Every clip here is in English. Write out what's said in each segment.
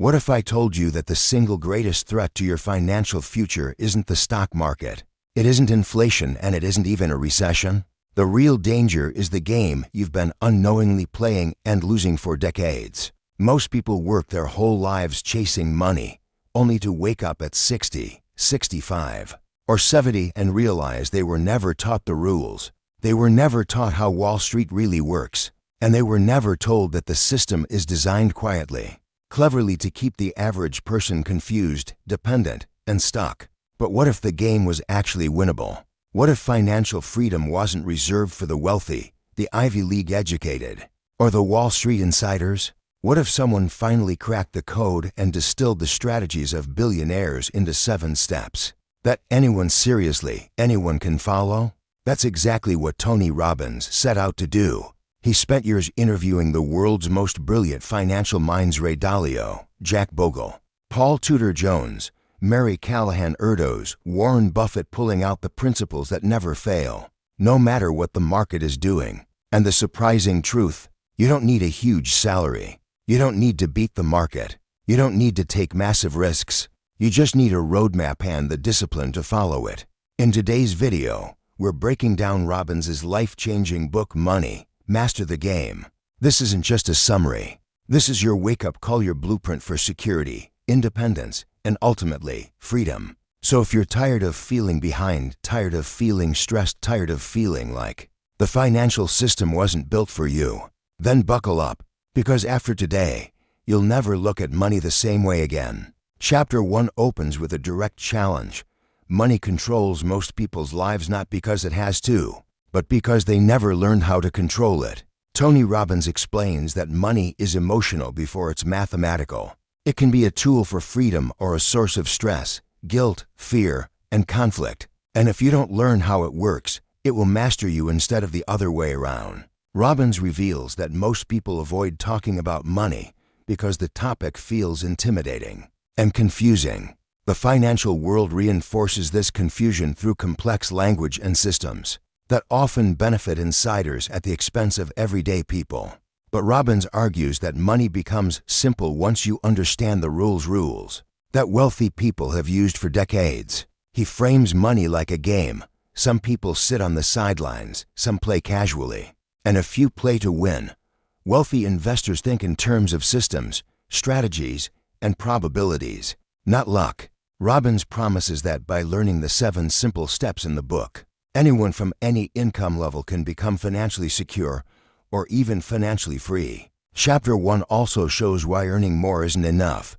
What if I told you that the single greatest threat to your financial future isn't the stock market? It isn't inflation, and it isn't even a recession. The real danger is the game you've been unknowingly playing and losing for decades. Most people work their whole lives chasing money, only to wake up at 60, 65, or 70 and realize they were never taught the rules. They were never taught how Wall Street really works, and they were never told that the system is designed quietly, cleverly to keep the average person confused, dependent, and stuck. But what if the game was actually winnable? What if financial freedom wasn't reserved for the wealthy, the Ivy League educated, or the Wall Street insiders? What if someone finally cracked the code and distilled the strategies of billionaires into 7 steps that anyone can follow? That's exactly what Tony Robbins set out to do. He spent years interviewing the world's most brilliant financial minds: Ray Dalio, Jack Bogle, Paul Tudor Jones, Mary Callahan Erdos, Warren Buffett, pulling out the principles that never fail, no matter what the market is doing. And the surprising truth: you don't need a huge salary. You don't need to beat the market. You don't need to take massive risks. You just need a roadmap and the discipline to follow it. In today's video, we're breaking down Robbins' life-changing book, Money, Master the Game. This isn't just a summary. This is your wake-up call, your blueprint for security, independence, and ultimately, freedom. So if you're tired of feeling behind, tired of feeling stressed, tired of feeling like the financial system wasn't built for you, then buckle up, because after today, you'll never look at money the same way again. Chapter 1 opens with a direct challenge. Money controls most people's lives not because it has to, but because they never learned how to control it. Tony Robbins explains that money is emotional before it's mathematical. It can be a tool for freedom or a source of stress, guilt, fear, and conflict. And if you don't learn how it works, it will master you instead of the other way around. Robbins reveals that most people avoid talking about money because the topic feels intimidating and confusing. The financial world reinforces this confusion through complex language and systems that often benefit insiders at the expense of everyday people. But Robbins argues that money becomes simple once you understand the rules that wealthy people have used for decades. He frames money like a game. Some people sit on the sidelines, some play casually, and a few play to win. Wealthy investors think in terms of systems, strategies, and probabilities, not luck. Robbins promises that by learning the 7 simple steps in the book, anyone from any income level can become financially secure or even financially free. Chapter 1 also shows why earning more isn't enough.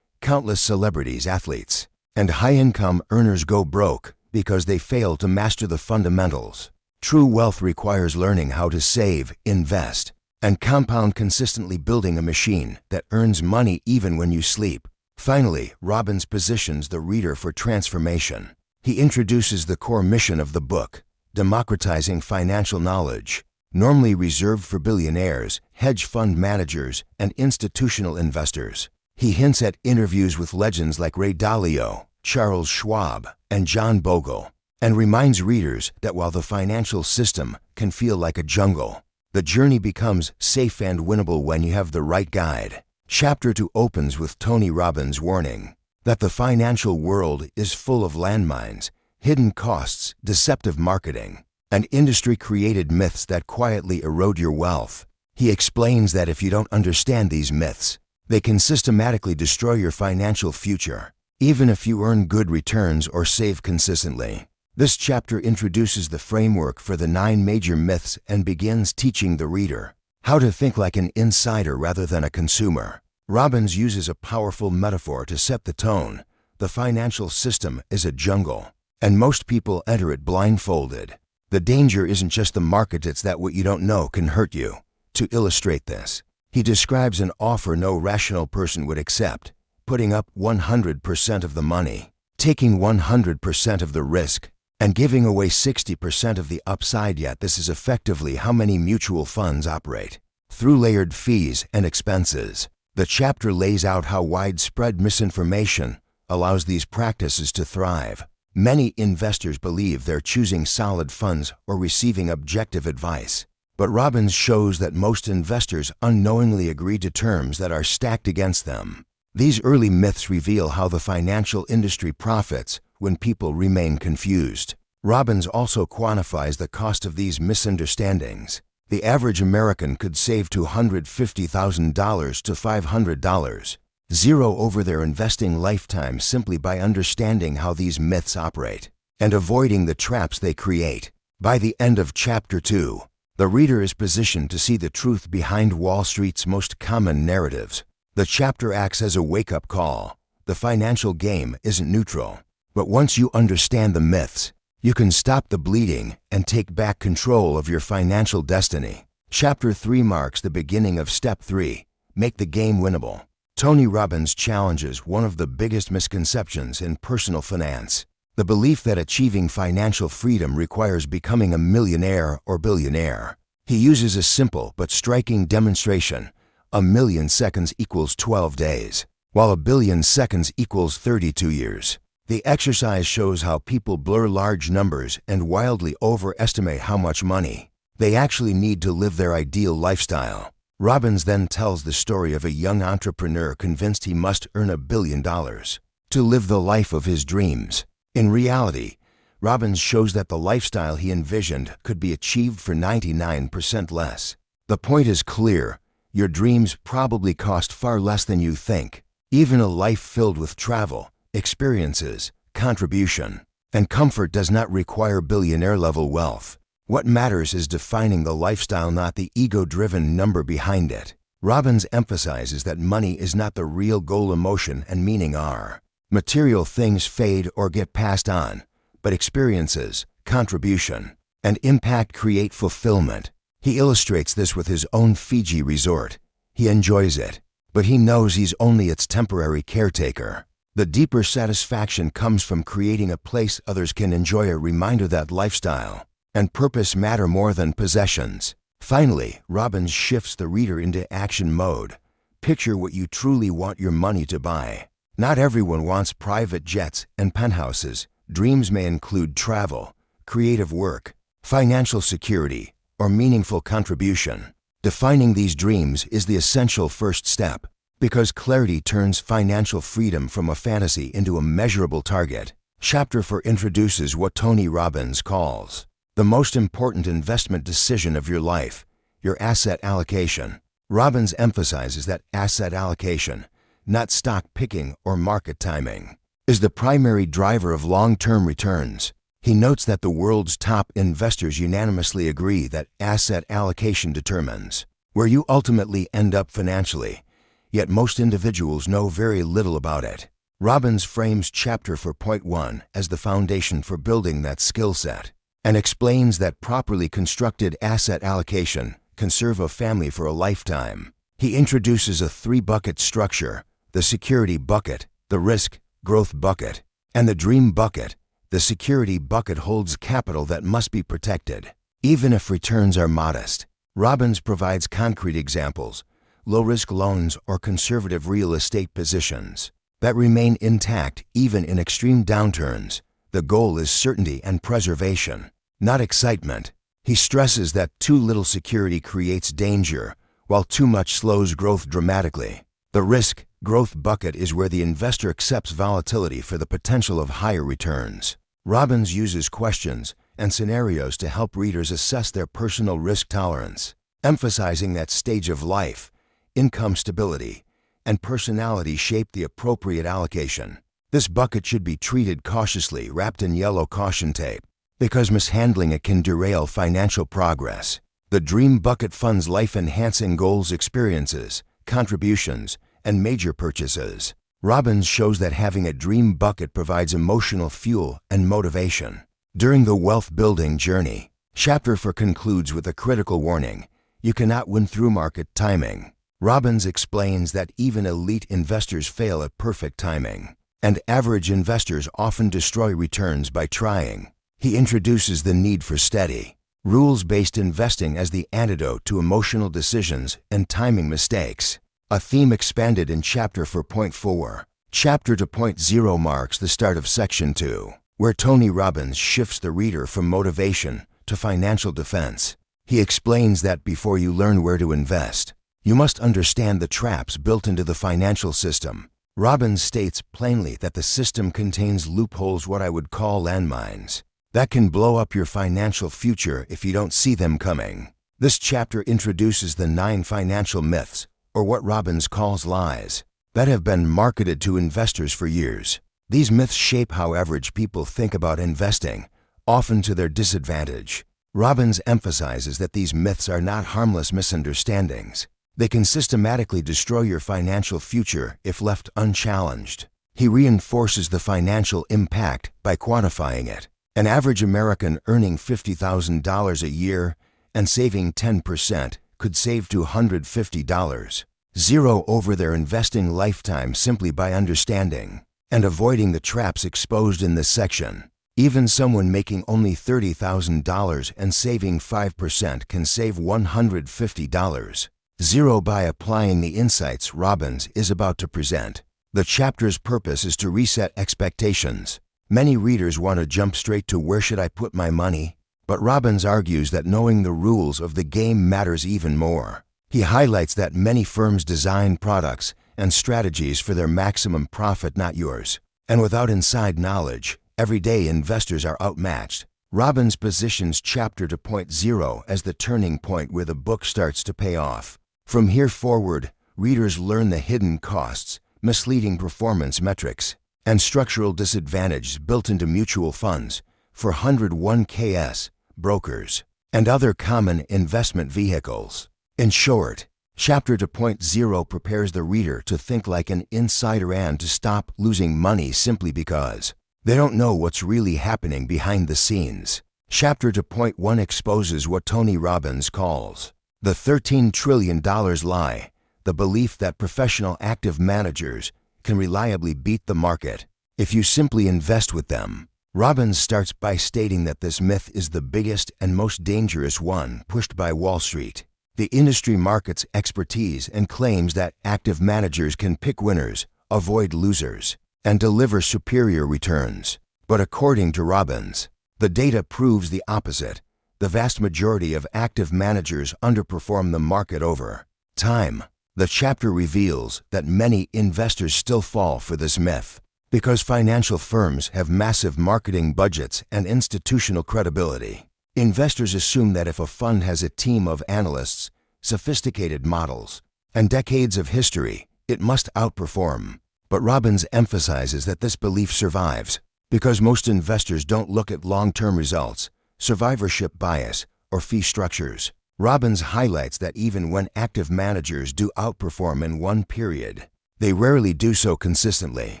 Countless celebrities, athletes, and high-income earners go broke because they fail to master the fundamentals. True wealth requires learning how to save, invest, and compound, consistently building a machine that earns money even when you sleep. Finally, Robbins positions the reader for transformation. He introduces the core mission of the book: democratizing financial knowledge. Normally reserved for billionaires, hedge fund managers, and institutional investors, he hints at interviews with legends like Ray Dalio, Charles Schwab, and John Bogle, and reminds readers that while the financial system can feel like a jungle, the journey becomes safe and winnable when you have the right guide. Chapter 2 opens with Tony Robbins' warning that the financial world is full of landmines, hidden costs, deceptive marketing, and industry-created myths that quietly erode your wealth. He explains that if you don't understand these myths, they can systematically destroy your financial future, even if you earn good returns or save consistently. This chapter introduces the framework for the 9 major myths and begins teaching the reader how to think like an insider rather than a consumer. Robbins uses a powerful metaphor to set the tone. The financial system is a jungle, and most people enter it blindfolded. The danger isn't just the market, it's that what you don't know can hurt you. To illustrate this, he describes an offer no rational person would accept: putting up 100% of the money, taking 100% of the risk, and giving away 60% of the upside. Yet this is effectively how many mutual funds operate, through layered fees and expenses. The chapter lays out how widespread misinformation allows these practices to thrive. Many investors believe they're choosing solid funds or receiving objective advice, but Robbins shows that most investors unknowingly agree to terms that are stacked against them. These early myths reveal how the financial industry profits when people remain confused. Robbins also quantifies the cost of these misunderstandings. The average American could save $250,000 to $500, zero over their investing lifetime simply by understanding how these myths operate and avoiding the traps they create. By the end of Chapter 2, the reader is positioned to see the truth behind Wall Street's most common narratives. The chapter acts as a wake-up call. The financial game isn't neutral. But once you understand the myths, you can stop the bleeding and take back control of your financial destiny. Chapter 3 marks the beginning of Step 3, make the game winnable. Tony Robbins challenges one of the biggest misconceptions in personal finance, the belief that achieving financial freedom requires becoming a millionaire or billionaire. He uses a simple but striking demonstration. 1,000,000 seconds equals 12 days, while 1,000,000,000 seconds equals 32 years. The exercise shows how people blur large numbers and wildly overestimate how much money they actually need to live their ideal lifestyle. Robbins then tells the story of a young entrepreneur convinced he must earn $1 billion to live the life of his dreams. In reality, Robbins shows that the lifestyle he envisioned could be achieved for 99% less. The point is clear. Your dreams probably cost far less than you think. Even a life filled with travel, experiences, contribution, and comfort does not require billionaire-level wealth. What matters is defining the lifestyle, not the ego-driven number behind it. Robbins emphasizes that money is not the real goal. Emotion and meaning are. Material things fade or get passed on, but experiences, contribution, and impact create fulfillment. He illustrates this with his own Fiji resort. He enjoys it, but he knows he's only its temporary caretaker. The deeper satisfaction comes from creating a place others can enjoy, a reminder that lifestyle and purpose matter more than possessions. Finally, Robbins shifts the reader into action mode. Picture what you truly want your money to buy. Not everyone wants private jets and penthouses. Dreams may include travel, creative work, financial security, or meaningful contribution. Defining these dreams is the essential first step, because clarity turns financial freedom from a fantasy into a measurable target. Chapter 4 introduces what Tony Robbins calls the most important investment decision of your life, your asset allocation. Robbins emphasizes that asset allocation, not stock picking or market timing, is the primary driver of long-term returns. He notes that the world's top investors unanimously agree that asset allocation determines where you ultimately end up financially, yet most individuals know very little about it. Robbins frames Chapter 4.1 as the foundation for building that skill set, and explains that properly constructed asset allocation can serve a family for a lifetime. He introduces a three-bucket structure: the security bucket, the risk, growth bucket, and the dream bucket. The security bucket holds capital that must be protected, even if returns are modest. Robbins provides concrete examples: low-risk loans or conservative real estate positions that remain intact even in extreme downturns. The goal is certainty and preservation, not excitement. He stresses that too little security creates danger, while too much slows growth dramatically. The risk, growth bucket is where the investor accepts volatility for the potential of higher returns. Robbins uses questions and scenarios to help readers assess their personal risk tolerance, emphasizing that stage of life, income stability, and personality shape the appropriate allocation. This bucket should be treated cautiously, wrapped in yellow caution tape, because mishandling it can derail financial progress. The dream bucket funds life-enhancing goals, experiences, contributions, and major purchases. Robbins shows that having a dream bucket provides emotional fuel and motivation during the wealth-building journey. Chapter 4 concludes with a critical warning: you cannot win through market timing. Robbins explains that even elite investors fail at perfect timing, and average investors often destroy returns by trying. He introduces the need for steady, rules-based investing as the antidote to emotional decisions and timing mistakes, a theme expanded in Chapter 4.4. Chapter 2.0 marks the start of Section 2, where Tony Robbins shifts the reader from motivation to financial defense. He explains that before you learn where to invest, you must understand the traps built into the financial system. Robbins states plainly that the system contains loopholes, what I would call landmines, that can blow up your financial future if you don't see them coming. This chapter introduces the 9 financial myths, or what Robbins calls lies, that have been marketed to investors for years. These myths shape how average people think about investing, often to their disadvantage. Robbins emphasizes that these myths are not harmless misunderstandings. They can systematically destroy your financial future if left unchallenged. He reinforces the financial impact by quantifying it. An average American earning $50,000 a year and saving 10% could save $250, zero over their investing lifetime simply by understanding and avoiding the traps exposed in this section. Even someone making only $30,000 and saving 5% can save $150, zero by applying the insights Robbins is about to present. The chapter's purpose is to reset expectations. Many readers want to jump straight to where should I put my money? But Robbins argues that knowing the rules of the game matters even more. He highlights that many firms design products and strategies for their maximum profit, not yours. And without inside knowledge, everyday investors are outmatched. Robbins positions chapter 2.0 as the turning point where the book starts to pay off. From here forward, readers learn the hidden costs, misleading performance metrics, and structural disadvantages built into mutual funds, 401ks, brokers, and other common investment vehicles. In short, Chapter 2.0 prepares the reader to think like an insider and to stop losing money simply because they don't know what's really happening behind the scenes. Chapter 2.1 exposes what Tony Robbins calls the $13 trillion lie, the belief that professional active managers can reliably beat the market if you simply invest with them. Robbins starts by stating that this myth is the biggest and most dangerous one pushed by Wall Street. The industry markets expertise and claims that active managers can pick winners, avoid losers, and deliver superior returns. But according to Robbins, the data proves the opposite. The vast majority of active managers underperform the market over time. The chapter reveals that many investors still fall for this myth because financial firms have massive marketing budgets and institutional credibility. Investors assume that if a fund has a team of analysts, sophisticated models, and decades of history, it must outperform. But Robbins emphasizes that this belief survives because most investors don't look at long-term results, survivorship bias, or fee structures. Robbins highlights that even when active managers do outperform in one period, they rarely do so consistently.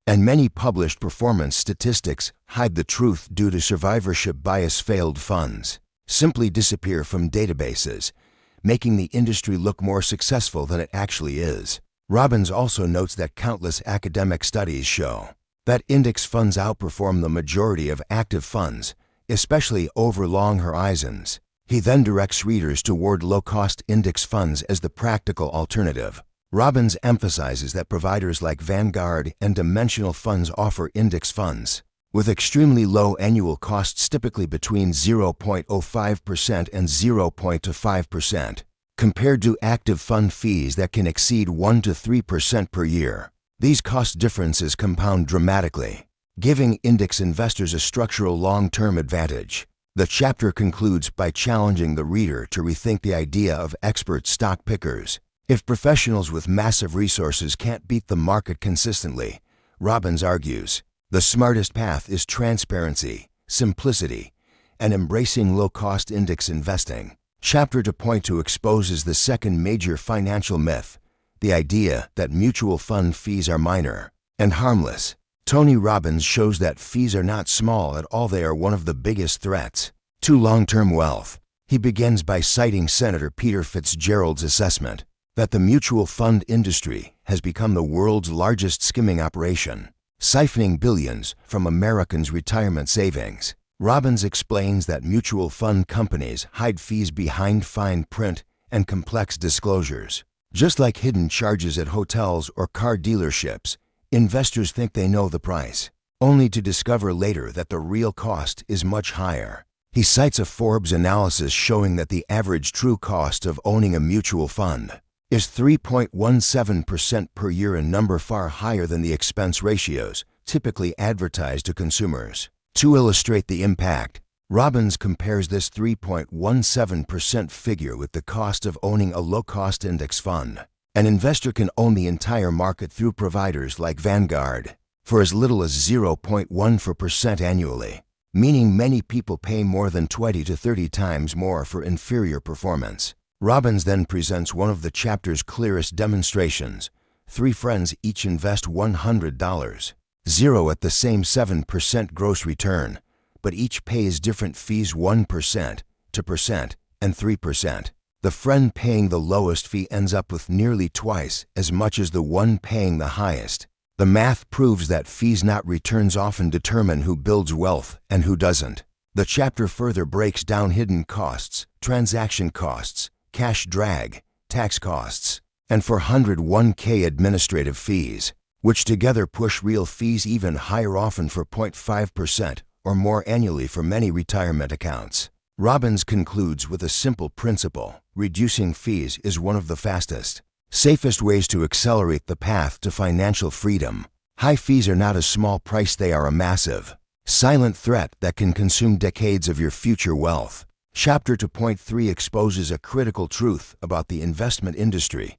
And many published performance statistics hide the truth due to survivorship bias. Failed funds simply disappear from databases, making the industry look more successful than it actually is. Robbins also notes that countless academic studies show that index funds outperform the majority of active funds, especially over long horizons. He then directs readers toward low-cost index funds as the practical alternative. Robbins emphasizes that providers like Vanguard and Dimensional Funds offer index funds with extremely low annual costs, typically between 0.05% and 0.25%, compared to active fund fees that can exceed 1 to 3% per year. These cost differences compound dramatically, giving index investors a structural long-term advantage. The chapter concludes by challenging the reader to rethink the idea of expert stock pickers. If professionals with massive resources can't beat the market consistently, Robbins argues, the smartest path is transparency, simplicity, and embracing low-cost index investing. Chapter 2.2 exposes the second major financial myth, the idea that mutual fund fees are minor and harmless. Tony Robbins shows that fees are not small at all. They are one of the biggest threats to long-term wealth. He begins by citing Senator Peter Fitzgerald's assessment that the mutual fund industry has become the world's largest skimming operation, siphoning billions from Americans' retirement savings. Robbins explains that mutual fund companies hide fees behind fine print and complex disclosures. Just like hidden charges at hotels or car dealerships, investors think they know the price, only to discover later that the real cost is much higher. He cites a Forbes analysis showing that the average true cost of owning a mutual fund Is 3.17% per year, a number far higher than the expense ratios typically advertised to consumers. To illustrate the impact, Robbins compares this 3.17% figure with the cost of owning a low-cost index fund. An investor can own the entire market through providers like Vanguard for as little as 0.14% annually, meaning many people pay more than 20 to 30 times more for inferior performance. Robbins then presents one of the chapter's clearest demonstrations. Three friends each invest $100, zero at the same 7% gross return, but each pays different fees: 1%, 2%, and 3%. The friend paying the lowest fee ends up with nearly twice as much as the one paying the highest. The math proves that fees, not returns, often determine who builds wealth and who doesn't. The chapter further breaks down hidden costs, transaction costs, cash drag, tax costs, and 401k administrative fees, which together push real fees even higher, often for 0.5% or more annually for many retirement accounts. Robbins concludes with a simple principle: reducing fees is one of the fastest, safest ways to accelerate the path to financial freedom. High fees are not a small price, they are a massive, silent threat that can consume decades of your future wealth. Chapter 2.3 exposes a critical truth about the investment industry.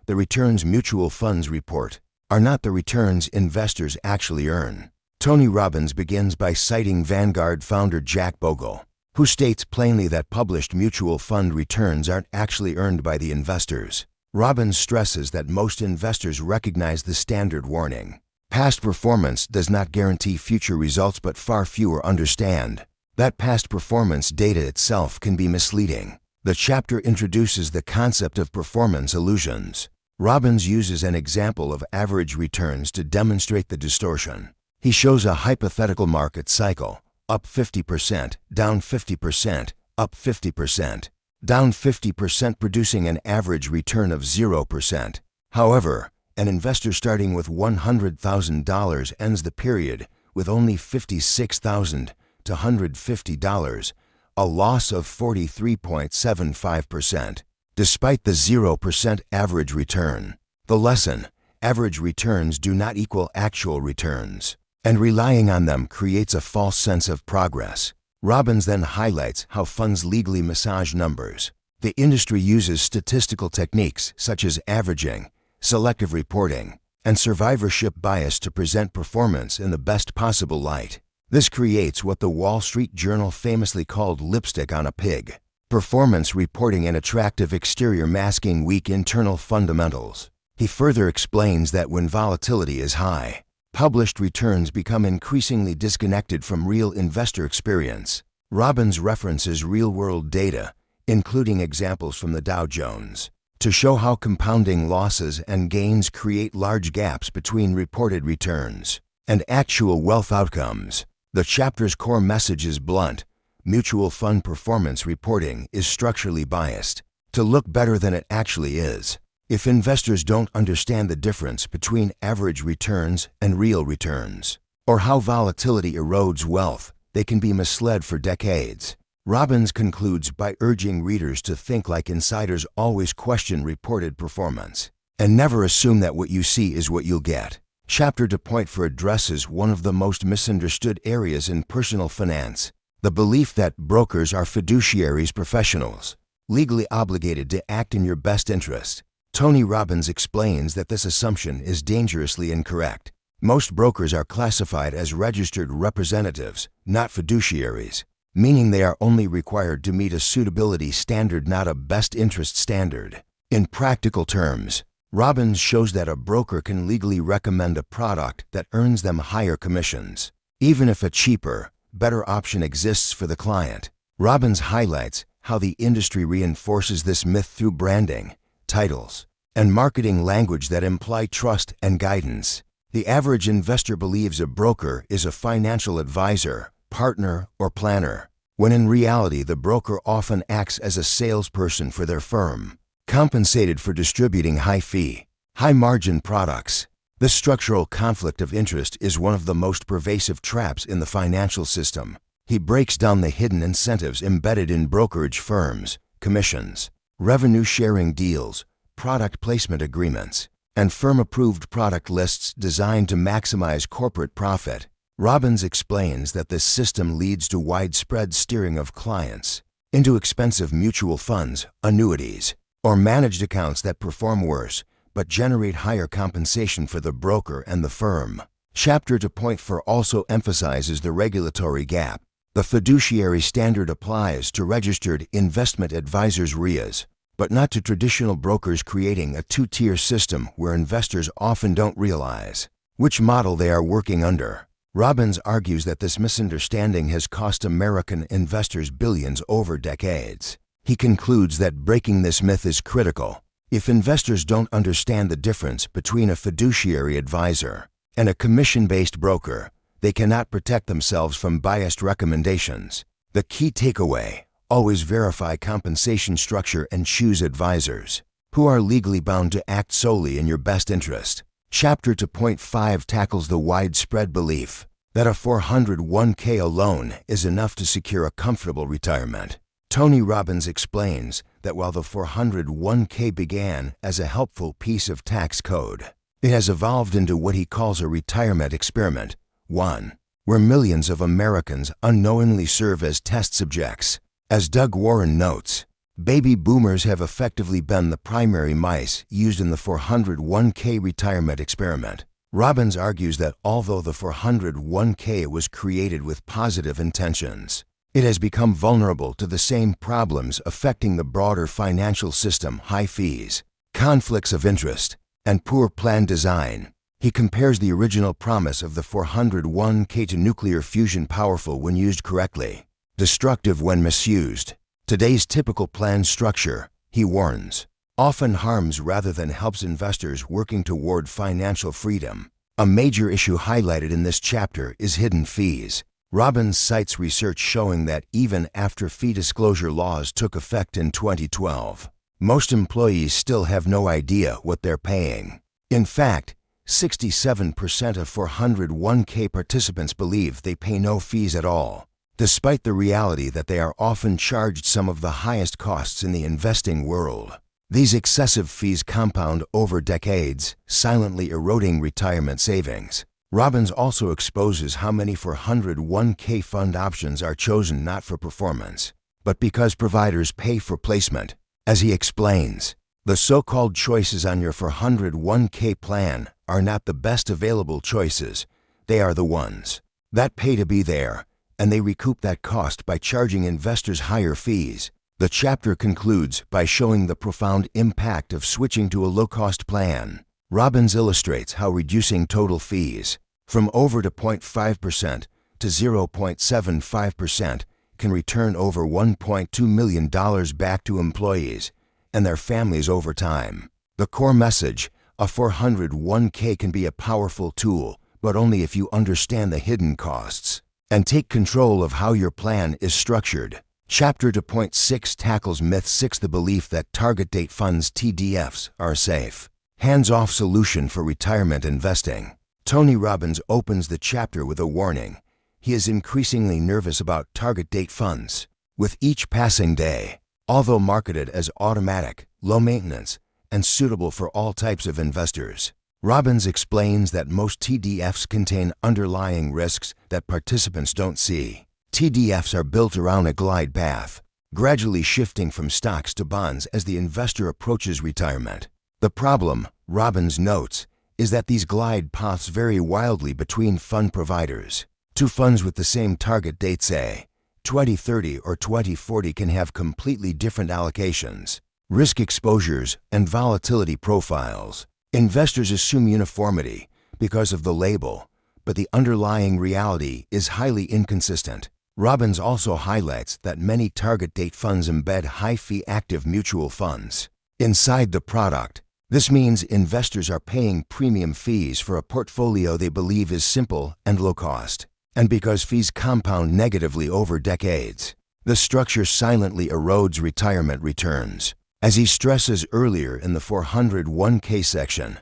The returns mutual funds report are not the returns investors actually earn. Tony Robbins begins by citing Vanguard founder Jack Bogle, who states plainly that published mutual fund returns aren't actually earned by the investors. Robbins stresses that most investors recognize the standard warning: past performance does not guarantee future results, but far fewer understand that past performance data itself can be misleading. The chapter introduces the concept of performance illusions. Robbins uses an example of average returns to demonstrate the distortion. He shows a hypothetical market cycle: up 50%, down 50%, up 50%, down 50%, producing an average return of 0%. However, an investor starting with $100,000 ends the period with only $56,000 to $150, a loss of 43.75%, despite the 0% average return. The lesson: average returns do not equal actual returns, and relying on them creates a false sense of progress. Robbins then highlights how funds legally massage numbers. The industry uses statistical techniques such as averaging, selective reporting, and survivorship bias to present performance in the best possible light. This creates what the Wall Street Journal famously called lipstick on a pig: performance reporting, an attractive exterior masking weak internal fundamentals. He further explains that when volatility is high, published returns become increasingly disconnected from real investor experience. Robbins references real-world data, including examples from the Dow Jones, to show how compounding losses and gains create large gaps between reported returns and actual wealth outcomes. The chapter's core message is blunt: mutual fund performance reporting is structurally biased to look better than it actually is. If investors don't understand the difference between average returns and real returns, or how volatility erodes wealth, they can be misled for decades. Robbins concludes by urging readers to think like insiders: always question reported performance, and never assume that what you see is what you'll get. Chapter 2.4 addresses one of the most misunderstood areas in personal finance: the belief that brokers are fiduciaries, professionals, legally obligated to act in your best interest. Tony Robbins explains that this assumption is dangerously incorrect. Most brokers are classified as registered representatives, not fiduciaries, meaning they are only required to meet a suitability standard, not a best interest standard. In practical terms, Robbins shows that a broker can legally recommend a product that earns them higher commissions, even if a cheaper, better option exists for the client. Robbins highlights how the industry reinforces this myth through branding, titles, and marketing language that imply trust and guidance. The average investor believes a broker is a financial advisor, partner, or planner, when in reality the broker often acts as a salesperson for their firm, compensated for distributing high-fee, high-margin products. This structural conflict of interest is one of the most pervasive traps in the financial system. He breaks down the hidden incentives embedded in brokerage firms: commissions, revenue-sharing deals, product placement agreements, and firm-approved product lists designed to maximize corporate profit. Robbins explains that this system leads to widespread steering of clients into expensive mutual funds, annuities, or managed accounts that perform worse but generate higher compensation for the broker and the firm. Chapter 2.4 also emphasizes the regulatory gap. The fiduciary standard applies to registered investment advisors (RIAs, but not to traditional brokers, creating a two-tier system where investors often don't realize which model they are working under. Robbins argues that this misunderstanding has cost American investors billions over decades. He concludes that breaking this myth is critical. If investors don't understand the difference between a fiduciary advisor and a commission-based broker, they cannot protect themselves from biased recommendations. The key takeaway: always verify compensation structure and choose advisors who are legally bound to act solely in your best interest. Chapter 2.5 tackles the widespread belief that a 401k alone is enough to secure a comfortable retirement. Tony Robbins explains that while the 401k began as a helpful piece of tax code, it has evolved into what he calls a retirement experiment, one where millions of Americans unknowingly serve as test subjects. As Doug Warren notes, baby boomers have effectively been the primary mice used in the 401k retirement experiment. Robbins argues that although the 401k was created with positive intentions, it has become vulnerable to the same problems affecting the broader financial system: high fees, conflicts of interest, and poor plan design. He compares the original promise of the 401k to nuclear fusion: powerful when used correctly, destructive when misused. Today's typical plan structure, he warns, often harms rather than helps investors working toward financial freedom. A major issue highlighted in this chapter is hidden fees. Robbins cites research showing that even after fee disclosure laws took effect in 2012, most employees still have no idea what they're paying. In fact, 67% of 401k participants believe they pay no fees at all, despite the reality that they are often charged some of the highest costs in the investing world. These excessive fees compound over decades, silently eroding retirement savings. Robbins also exposes how many 401k fund options are chosen not for performance, but because providers pay for placement. As he explains, the so-called choices on your 401k plan are not the best available choices. They are the ones that pay to be there, and they recoup that cost by charging investors higher fees. The chapter concludes by showing the profound impact of switching to a low-cost plan. Robbins illustrates how reducing total fees from over to 0.5% to 0.75% can return over $1.2 million back to employees and their families over time. The core message: a 401k can be a powerful tool, but only if you understand the hidden costs and take control of how your plan is structured. Chapter 2.6 tackles myth 6: the belief that target date funds (TDFs) are a safe, hands-off solution for retirement investing. Tony Robbins opens the chapter with a warning. He is increasingly nervous about target date funds. With each passing day, although marketed as automatic, low maintenance, and suitable for all types of investors, Robbins explains that most TDFs contain underlying risks that participants don't see. TDFs are built around a glide path, gradually shifting from stocks to bonds as the investor approaches retirement. The problem, Robbins notes, is that these glide paths vary wildly between fund providers. Two funds with the same target date, say 2030 or 2040, can have completely different allocations, risk exposures, and volatility profiles. Investors assume uniformity because of the label, but the underlying reality is highly inconsistent. Robbins also highlights that many target date funds embed high-fee active mutual funds inside the product. This means investors are paying premium fees for a portfolio they believe is simple and low cost. And because fees compound negatively over decades, the structure silently erodes retirement returns. As he stresses earlier in the 401k section,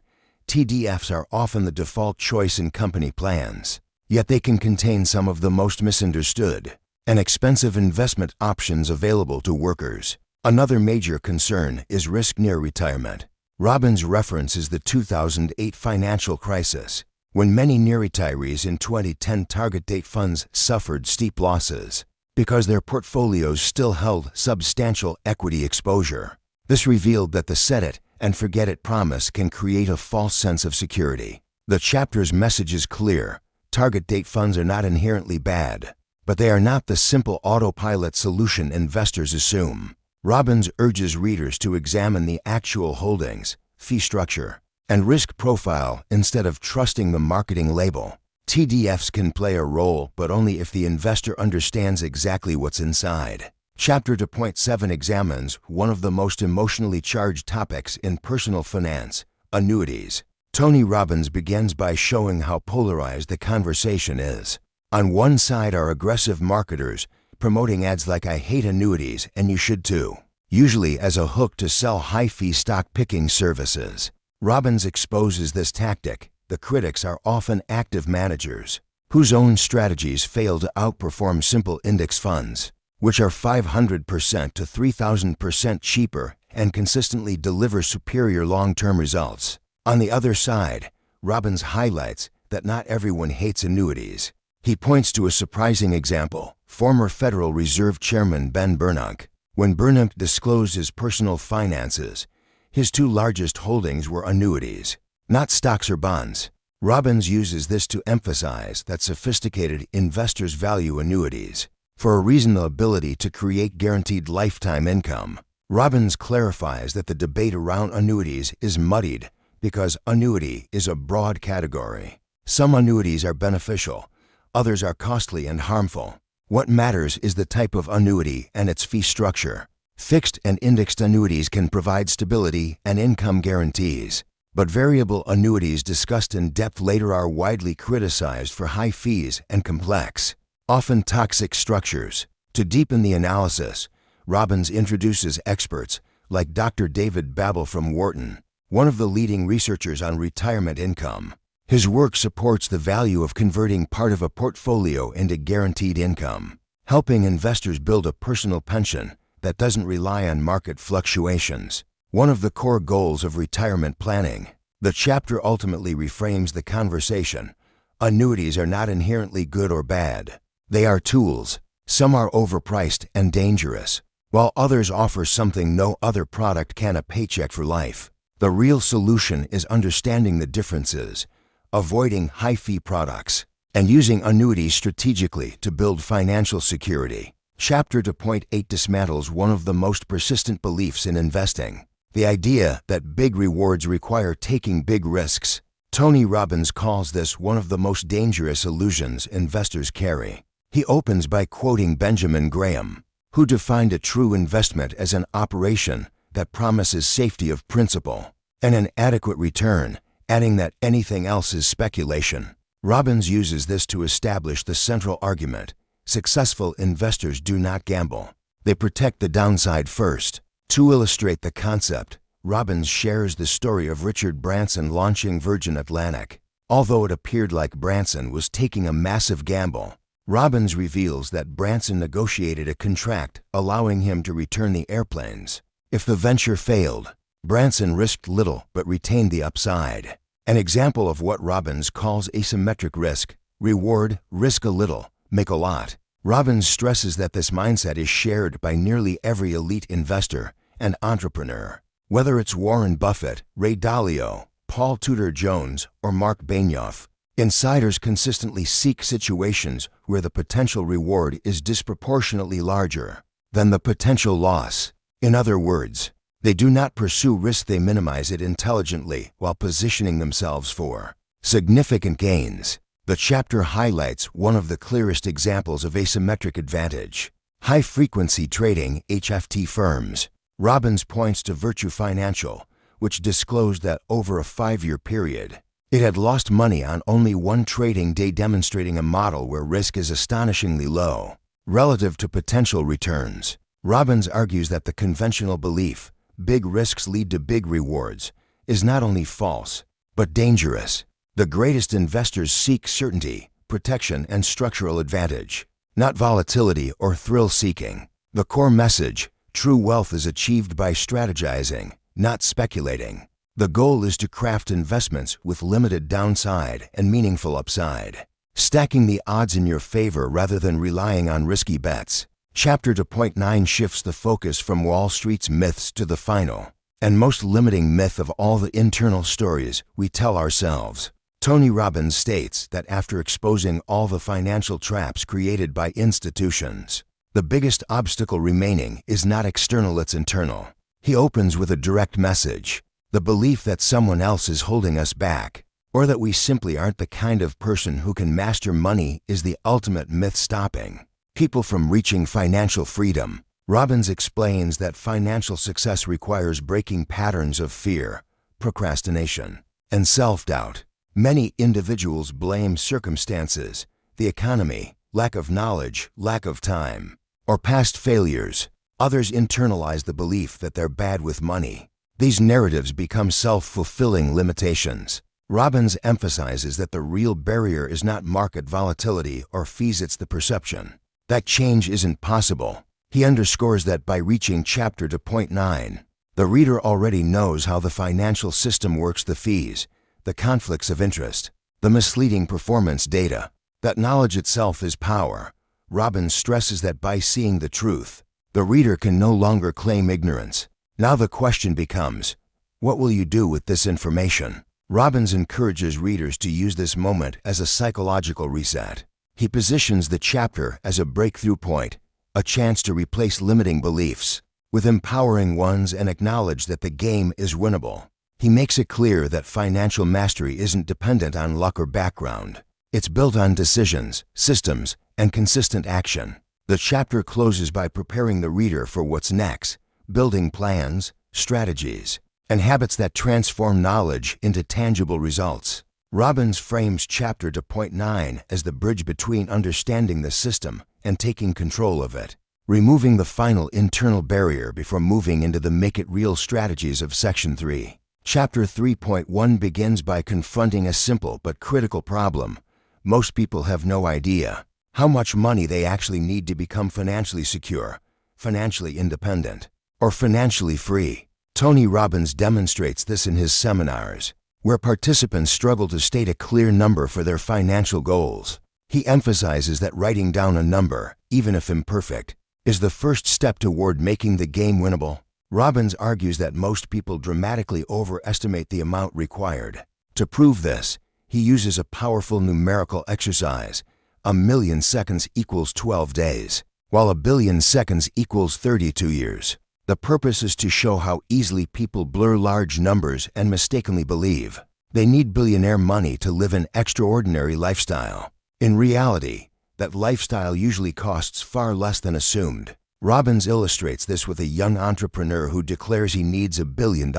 TDFs are often the default choice in company plans, yet they can contain some of the most misunderstood and expensive investment options available to workers. Another major concern is risk near retirement. Robbins references the 2008 financial crisis, when many near-retirees in 2010 target date funds suffered steep losses because their portfolios still held substantial equity exposure. This revealed that the set-it-and-forget-it promise can create a false sense of security. The chapter's message is clear. Target date funds are not inherently bad, but they are not the simple autopilot solution investors assume. Robbins urges readers to examine the actual holdings, fee structure, and risk profile instead of trusting the marketing label. TDFs can play a role, but only if the investor understands exactly what's inside. Chapter 2.7 examines one of the most emotionally charged topics in personal finance, annuities. Tony Robbins begins by showing how polarized the conversation is. On one side are aggressive marketers promoting ads like "I hate annuities and you should too," usually as a hook to sell high-fee stock-picking services. Robbins exposes this tactic. The critics are often active managers whose own strategies fail to outperform simple index funds, which are 500% to 3,000% cheaper and consistently deliver superior long-term results. On the other side, Robbins highlights that not everyone hates annuities. He points to a surprising example: former Federal Reserve Chairman Ben Bernanke. When Bernanke disclosed his personal finances, his two largest holdings were annuities, not stocks or bonds. Robbins uses this to emphasize that sophisticated investors value annuities for a reason: the ability to create guaranteed lifetime income. Robbins clarifies that the debate around annuities is muddied because annuity is a broad category. Some annuities are beneficial, others are costly and harmful. What matters is the type of annuity and its fee structure. Fixed and indexed annuities can provide stability and income guarantees, but variable annuities discussed in depth later are widely criticized for high fees and complex, often toxic structures. To deepen the analysis, Robbins introduces experts like Dr. David Babel from Wharton, one of the leading researchers on retirement income. His work supports the value of converting part of a portfolio into guaranteed income, helping investors build a personal pension that doesn't rely on market fluctuations. One of the core goals of retirement planning. The chapter ultimately reframes the conversation. Annuities are not inherently good or bad. They are tools. Some are overpriced and dangerous, while others offer something no other product can: a paycheck for life. The real solution is understanding the differences, avoiding high-fee products, and using annuities strategically to build financial security. Chapter 2.8 dismantles one of the most persistent beliefs in investing: the idea that big rewards require taking big risks. Tony Robbins calls this one of the most dangerous illusions investors carry. He opens by quoting Benjamin Graham, who defined a true investment as an operation that promises safety of principal and an adequate return, adding that anything else is speculation. Robbins uses this to establish the central argument: successful investors do not gamble. They protect the downside first. To illustrate the concept, Robbins shares the story of Richard Branson launching Virgin Atlantic. Although it appeared like Branson was taking a massive gamble, Robbins reveals that Branson negotiated a contract allowing him to return the airplanes. If the venture failed, Branson risked little but retained the upside. An example of what Robbins calls asymmetric risk: reward, risk a little, make a lot. Robbins stresses that this mindset is shared by nearly every elite investor and entrepreneur. Whether it's Warren Buffett, Ray Dalio, Paul Tudor Jones, or Mark Benioff, insiders consistently seek situations where the potential reward is disproportionately larger than the potential loss. In other words, they do not pursue risk, they minimize it intelligently while positioning themselves for significant gains. The chapter highlights one of the clearest examples of asymmetric advantage: high-frequency trading (HFT) firms. Robbins points to Virtue Financial, which disclosed that over a 5-year period, it had lost money on only one trading day, demonstrating a model where risk is astonishingly low relative to potential returns. Robbins argues that the conventional belief, big risks lead to big rewards, is not only false, but dangerous. The greatest investors seek certainty, protection, and structural advantage, not volatility or thrill-seeking. The core message: true wealth is achieved by strategizing, not speculating. The goal is to craft investments with limited downside and meaningful upside, stacking the odds in your favor rather than relying on risky bets. Chapter 2.9 shifts the focus from Wall Street's myths to the final and most limiting myth of all, the internal stories we tell ourselves. Tony Robbins states that after exposing all the financial traps created by institutions, the biggest obstacle remaining is not external, it's internal. He opens with a direct message: the belief that someone else is holding us back, or that we simply aren't the kind of person who can master money, is the ultimate myth stopping people from reaching financial freedom. Robbins explains that financial success requires breaking patterns of fear, procrastination, and self-doubt. Many individuals blame circumstances, the economy, lack of knowledge, lack of time, or past failures. Others internalize the belief that they're bad with money. These narratives become self-fulfilling limitations. Robbins emphasizes that the real barrier is not market volatility or fees, it's the perception that change isn't possible. He underscores that by reaching Chapter 2.9, the reader already knows how the financial system works: the fees, the conflicts of interest, the misleading performance data. That knowledge itself is power. Robbins stresses that by seeing the truth, the reader can no longer claim ignorance. Now the question becomes, what will you do with this information? Robbins encourages readers to use this moment as a psychological reset. He positions the chapter as a breakthrough point, a chance to replace limiting beliefs with empowering ones and acknowledge that the game is winnable. He makes it clear that financial mastery isn't dependent on luck or background. It's built on decisions, systems, and consistent action. The chapter closes by preparing the reader for what's next, building plans, strategies, and habits that transform knowledge into tangible results. Robbins frames Chapter 2.9 as the bridge between understanding the system and taking control of it, removing the final internal barrier before moving into the make-it-real strategies of Section 3. Chapter 3.1 begins by confronting a simple but critical problem. Most people have no idea how much money they actually need to become financially secure, financially independent, or financially free. Tony Robbins demonstrates this in his seminars, where participants struggle to state a clear number for their financial goals. He emphasizes that writing down a number, even if imperfect, is the first step toward making the game winnable. Robbins argues that most people dramatically overestimate the amount required. To prove this, he uses a powerful numerical exercise. 1,000,000 seconds equals 12 days, while 1,000,000,000 seconds equals 32 years. The purpose is to show how easily people blur large numbers and mistakenly believe they need billionaire money to live an extraordinary lifestyle. In reality, that lifestyle usually costs far less than assumed. Robbins illustrates this with a young entrepreneur who declares he needs $1 billion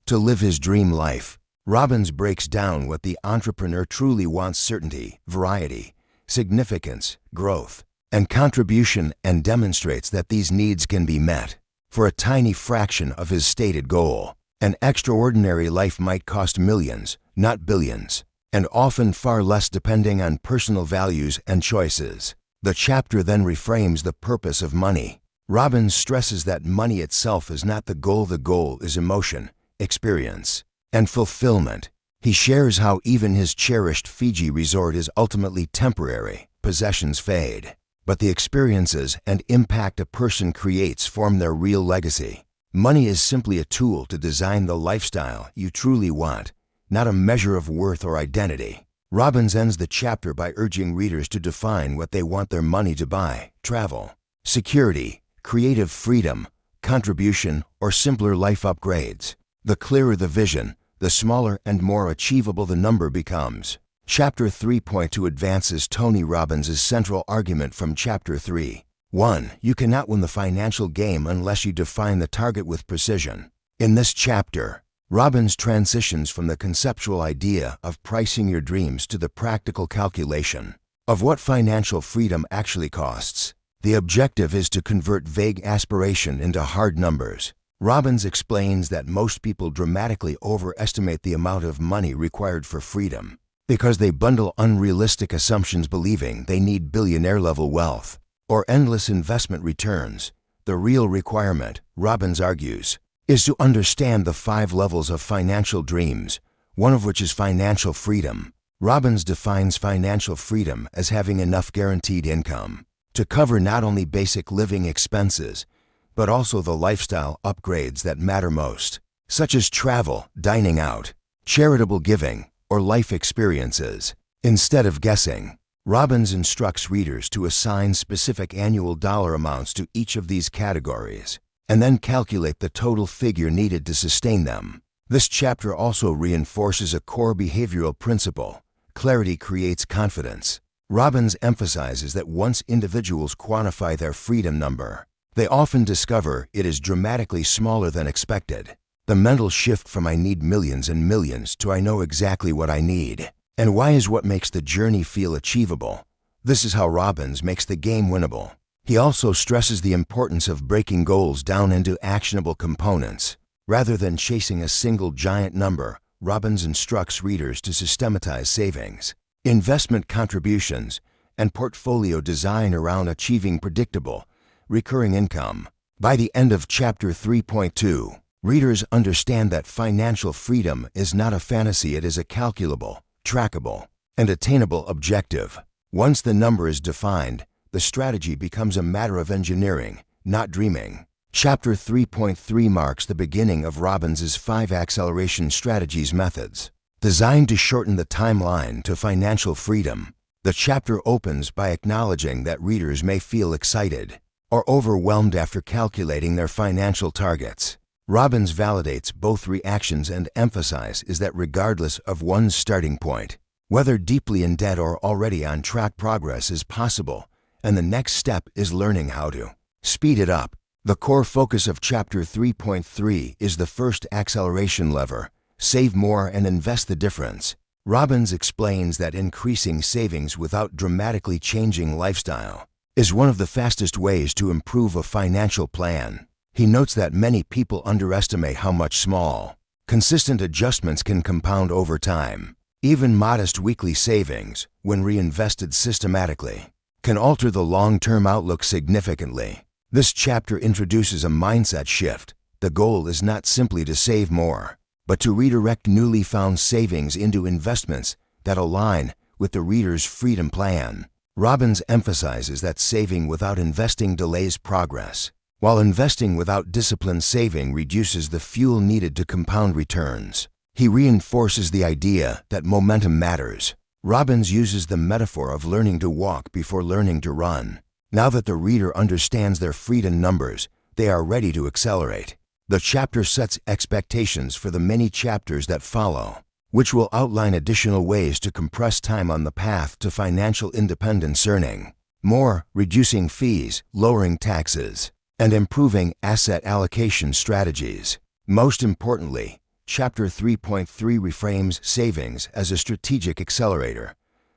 to live his dream life. Robbins breaks down what the entrepreneur truly wants: certainty, variety, significance, growth, and contribution, and demonstrates that these needs can be met for a tiny fraction of his stated goal. An extraordinary life might cost millions, not billions, and often far less depending on personal values and choices. The chapter then reframes the purpose of money. Robbins stresses that money itself is not the goal. The goal is emotion, experience, and fulfillment. He shares how even his cherished Fiji resort is ultimately temporary. Possessions fade, but the experiences and impact a person creates form their real legacy. Money is simply a tool to design the lifestyle you truly want, not a measure of worth or identity. Robbins ends the chapter by urging readers to define what they want their money to buy: travel, security, creative freedom, contribution, or simpler life upgrades. The clearer the vision, the smaller and more achievable the number becomes. Chapter 3.2 advances Tony Robbins' central argument from Chapter 3. 1. You cannot win the financial game unless you define the target with precision. In this chapter, Robbins transitions from the conceptual idea of pricing your dreams to the practical calculation of what financial freedom actually costs. The objective is to convert vague aspiration into hard numbers. Robbins explains that most people dramatically overestimate the amount of money required for freedom because they bundle unrealistic assumptions, believing they need billionaire-level wealth or endless investment returns. The real requirement, Robbins argues, is to understand the 5 levels of financial dreams, one of which is financial freedom. Robbins defines financial freedom as having enough guaranteed income to cover not only basic living expenses, but also the lifestyle upgrades that matter most, such as travel, dining out, charitable giving, or life experiences. Instead of guessing, Robbins instructs readers to assign specific annual dollar amounts to each of these categories, and then calculate the total figure needed to sustain them. This chapter also reinforces a core behavioral principle: clarity creates confidence. Robbins emphasizes that once individuals quantify their freedom number, they often discover it is dramatically smaller than expected. The mental shift from "I need millions and millions" to "I know exactly what I need and why" is what makes the journey feel achievable. This is how Robbins makes the game winnable. He also stresses the importance of breaking goals down into actionable components. Rather than chasing a single giant number, Robbins instructs readers to systematize savings, investment contributions, and portfolio design around achieving predictable, recurring income. By the end of Chapter 3.2, readers understand that financial freedom is not a fantasy, it is a calculable, trackable, and attainable objective. Once the number is defined, the strategy becomes a matter of engineering, not dreaming. Chapter 3.3 marks the beginning of Robbins's 5 acceleration strategies methods, designed to shorten the timeline to financial freedom. The chapter opens by acknowledging that readers may feel excited or overwhelmed after calculating their financial targets. Robbins validates both reactions and emphasizes that regardless of one's starting point, whether deeply in debt or already on track, progress is possible, and the next step is learning how to speed it up. The core focus of Chapter 3.3 is the first acceleration lever: save more and invest the difference. Robbins explains that increasing savings without dramatically changing lifestyle is one of the fastest ways to improve a financial plan. He notes that many people underestimate how much small, consistent adjustments can compound over time. Even modest weekly savings, when reinvested systematically, can alter the long-term outlook significantly. This chapter introduces a mindset shift. The goal is not simply to save more, but to redirect newly found savings into investments that align with the reader's freedom plan. Robbins emphasizes that saving without investing delays progress, while investing without disciplined saving reduces the fuel needed to compound returns. He reinforces the idea that momentum matters. Robbins uses the metaphor of learning to walk before learning to run. Now that the reader understands their freedom numbers, they are ready to accelerate. The chapter sets expectations for the many chapters that follow, which will outline additional ways to compress time on the path to financial independence, earning more, reducing fees, lowering taxes, and improving asset allocation strategies. Most importantly, Chapter 3.3 reframes savings as a strategic accelerator,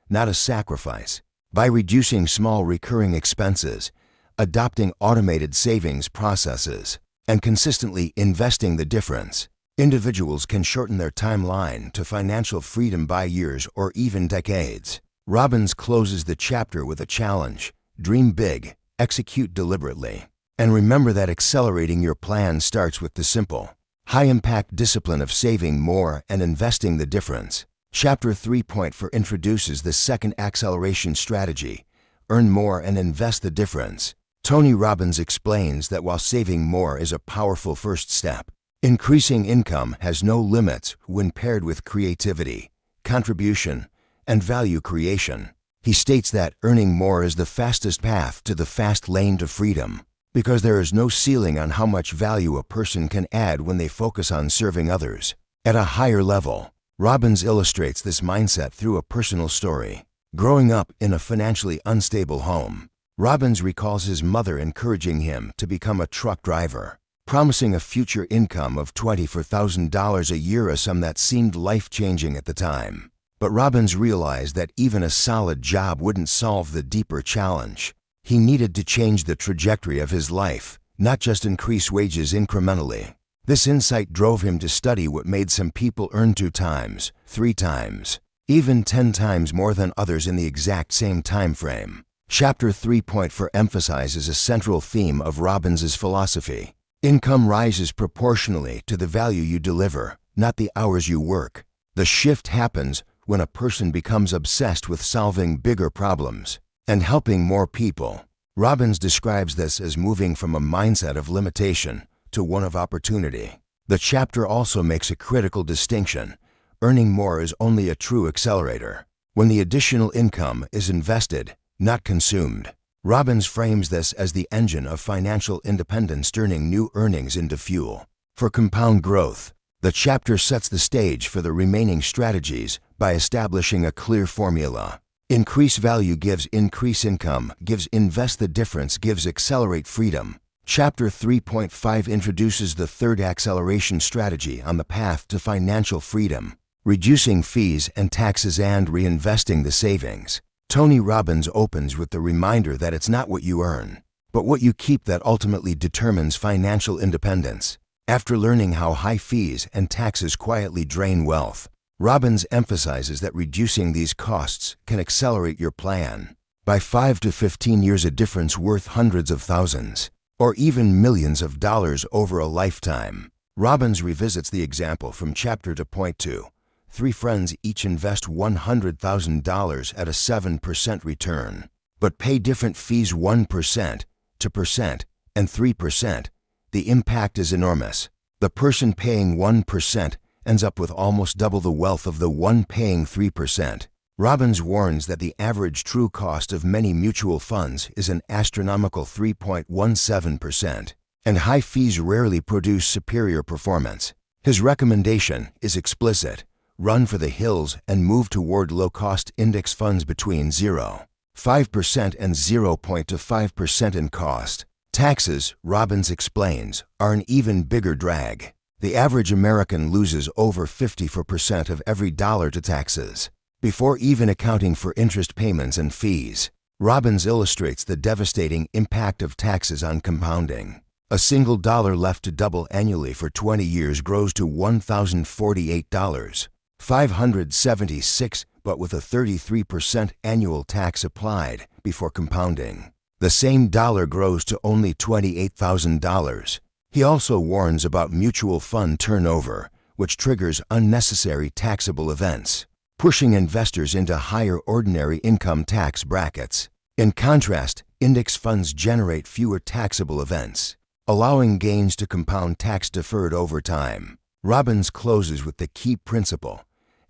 not a sacrifice. By reducing small recurring expenses, adopting automated savings processes, and consistently investing the difference, individuals can shorten their timeline to financial freedom by years or even decades. Robbins closes the chapter with a challenge: dream big, execute deliberately, and remember that accelerating your plan starts with the simple, high-impact discipline of saving more and investing the difference. Chapter 3.4 introduces the second acceleration strategy: earn more and invest the difference. Tony Robbins explains that while saving more is a powerful first step, increasing income has no limits when paired with creativity, contribution, and value creation. He states that earning more is the fastest path to the fast lane to freedom, because there is no ceiling on how much value a person can add when they focus on serving others at a higher level. Robbins illustrates this mindset through a personal story. Growing up in a financially unstable home, Robbins recalls his mother encouraging him to become a truck driver, promising a future income of $24,000 a year, a sum that seemed life-changing at the time. But Robbins realized that even a solid job wouldn't solve the deeper challenge. He needed to change the trajectory of his life, not just increase wages incrementally. This insight drove him to study what made some people earn 2 times, 3 times, even 10 times more than others in the exact same time frame. Chapter 3.4 emphasizes a central theme of Robbins's philosophy: Income rises proportionally to the value you deliver, not the hours you work. The shift happens when a person becomes obsessed with solving bigger problems and helping more people. Robbins describes this as moving from a mindset of limitation to one of opportunity. The chapter also makes a critical distinction. Earning more is only a true accelerator when the additional income is invested, not consumed. Robbins frames this as the engine of financial independence, turning new earnings into fuel for compound growth. The chapter sets the stage for the remaining strategies by establishing a clear formula. Increase value gives increase income, gives invest the difference, gives accelerate freedom. Chapter 3.5 introduces the third acceleration strategy on the path to financial freedom: reducing fees and taxes and reinvesting the savings. Tony Robbins opens with the reminder that it's not what you earn, but what you keep that ultimately determines financial independence. After learning how high fees and taxes quietly drain wealth, Robbins emphasizes that reducing these costs can accelerate your plan by 5 to 15 years, a difference worth hundreds of thousands or even millions of dollars over a lifetime. Robbins revisits the example from chapter to point 2. 3 friends each invest $100,000 at a 7% return, but pay different fees: 1%, 2%, and 3%. The impact is enormous. The person paying 1% ends up with almost double the wealth of the one paying 3%. Robbins warns that the average true cost of many mutual funds is an astronomical 3.17%, and high fees rarely produce superior performance. His recommendation is explicit: run for the hills and move toward low-cost index funds between 0.5% and 0.25% in cost. Taxes, Robbins explains, are an even bigger drag. The average American loses over 54% of every dollar to taxes, before even accounting for interest payments and fees. Robbins illustrates the devastating impact of taxes on compounding. A single dollar left to double annually for 20 years grows to $1,048.576, but with a 33% annual tax applied before compounding, the same dollar grows to only $28,000. He also warns about mutual fund turnover, which triggers unnecessary taxable events, pushing investors into higher ordinary income tax brackets. In contrast, index funds generate fewer taxable events, allowing gains to compound tax-deferred over time. Robbins closes with the key principle: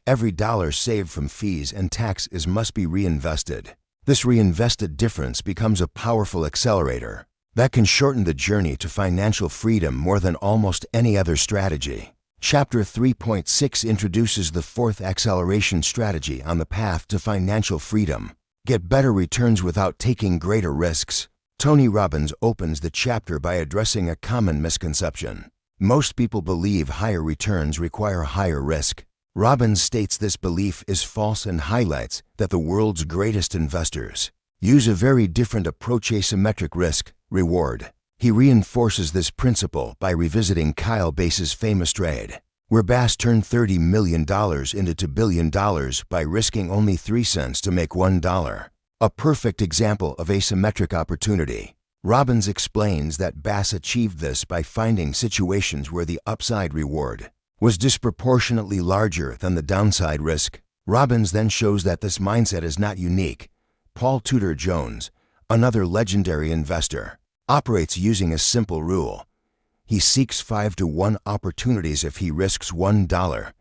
every dollar saved from fees and taxes must be reinvested. This reinvested difference becomes a powerful accelerator that can shorten the journey to financial freedom more than almost any other strategy. Chapter 3.6 introduces the fourth acceleration strategy on the path to financial freedom: get better returns without taking greater risks. Tony Robbins opens the chapter by addressing a common misconception. Most people believe higher returns require higher risk. Robbins states this belief is false and highlights that the world's greatest investors use a very different approach: asymmetric risk-reward. He reinforces this principle by revisiting Kyle Bass's famous trade, where Bass turned $30 million into $2 billion by risking only 3 cents to make $1. A perfect example of asymmetric opportunity. Robbins explains that Bass achieved this by finding situations where the upside reward was disproportionately larger than the downside risk. Robbins then shows that this mindset is not unique. Paul Tudor Jones, another legendary investor, operates using a simple rule. He seeks 5 to 1 opportunities. If he risks $1,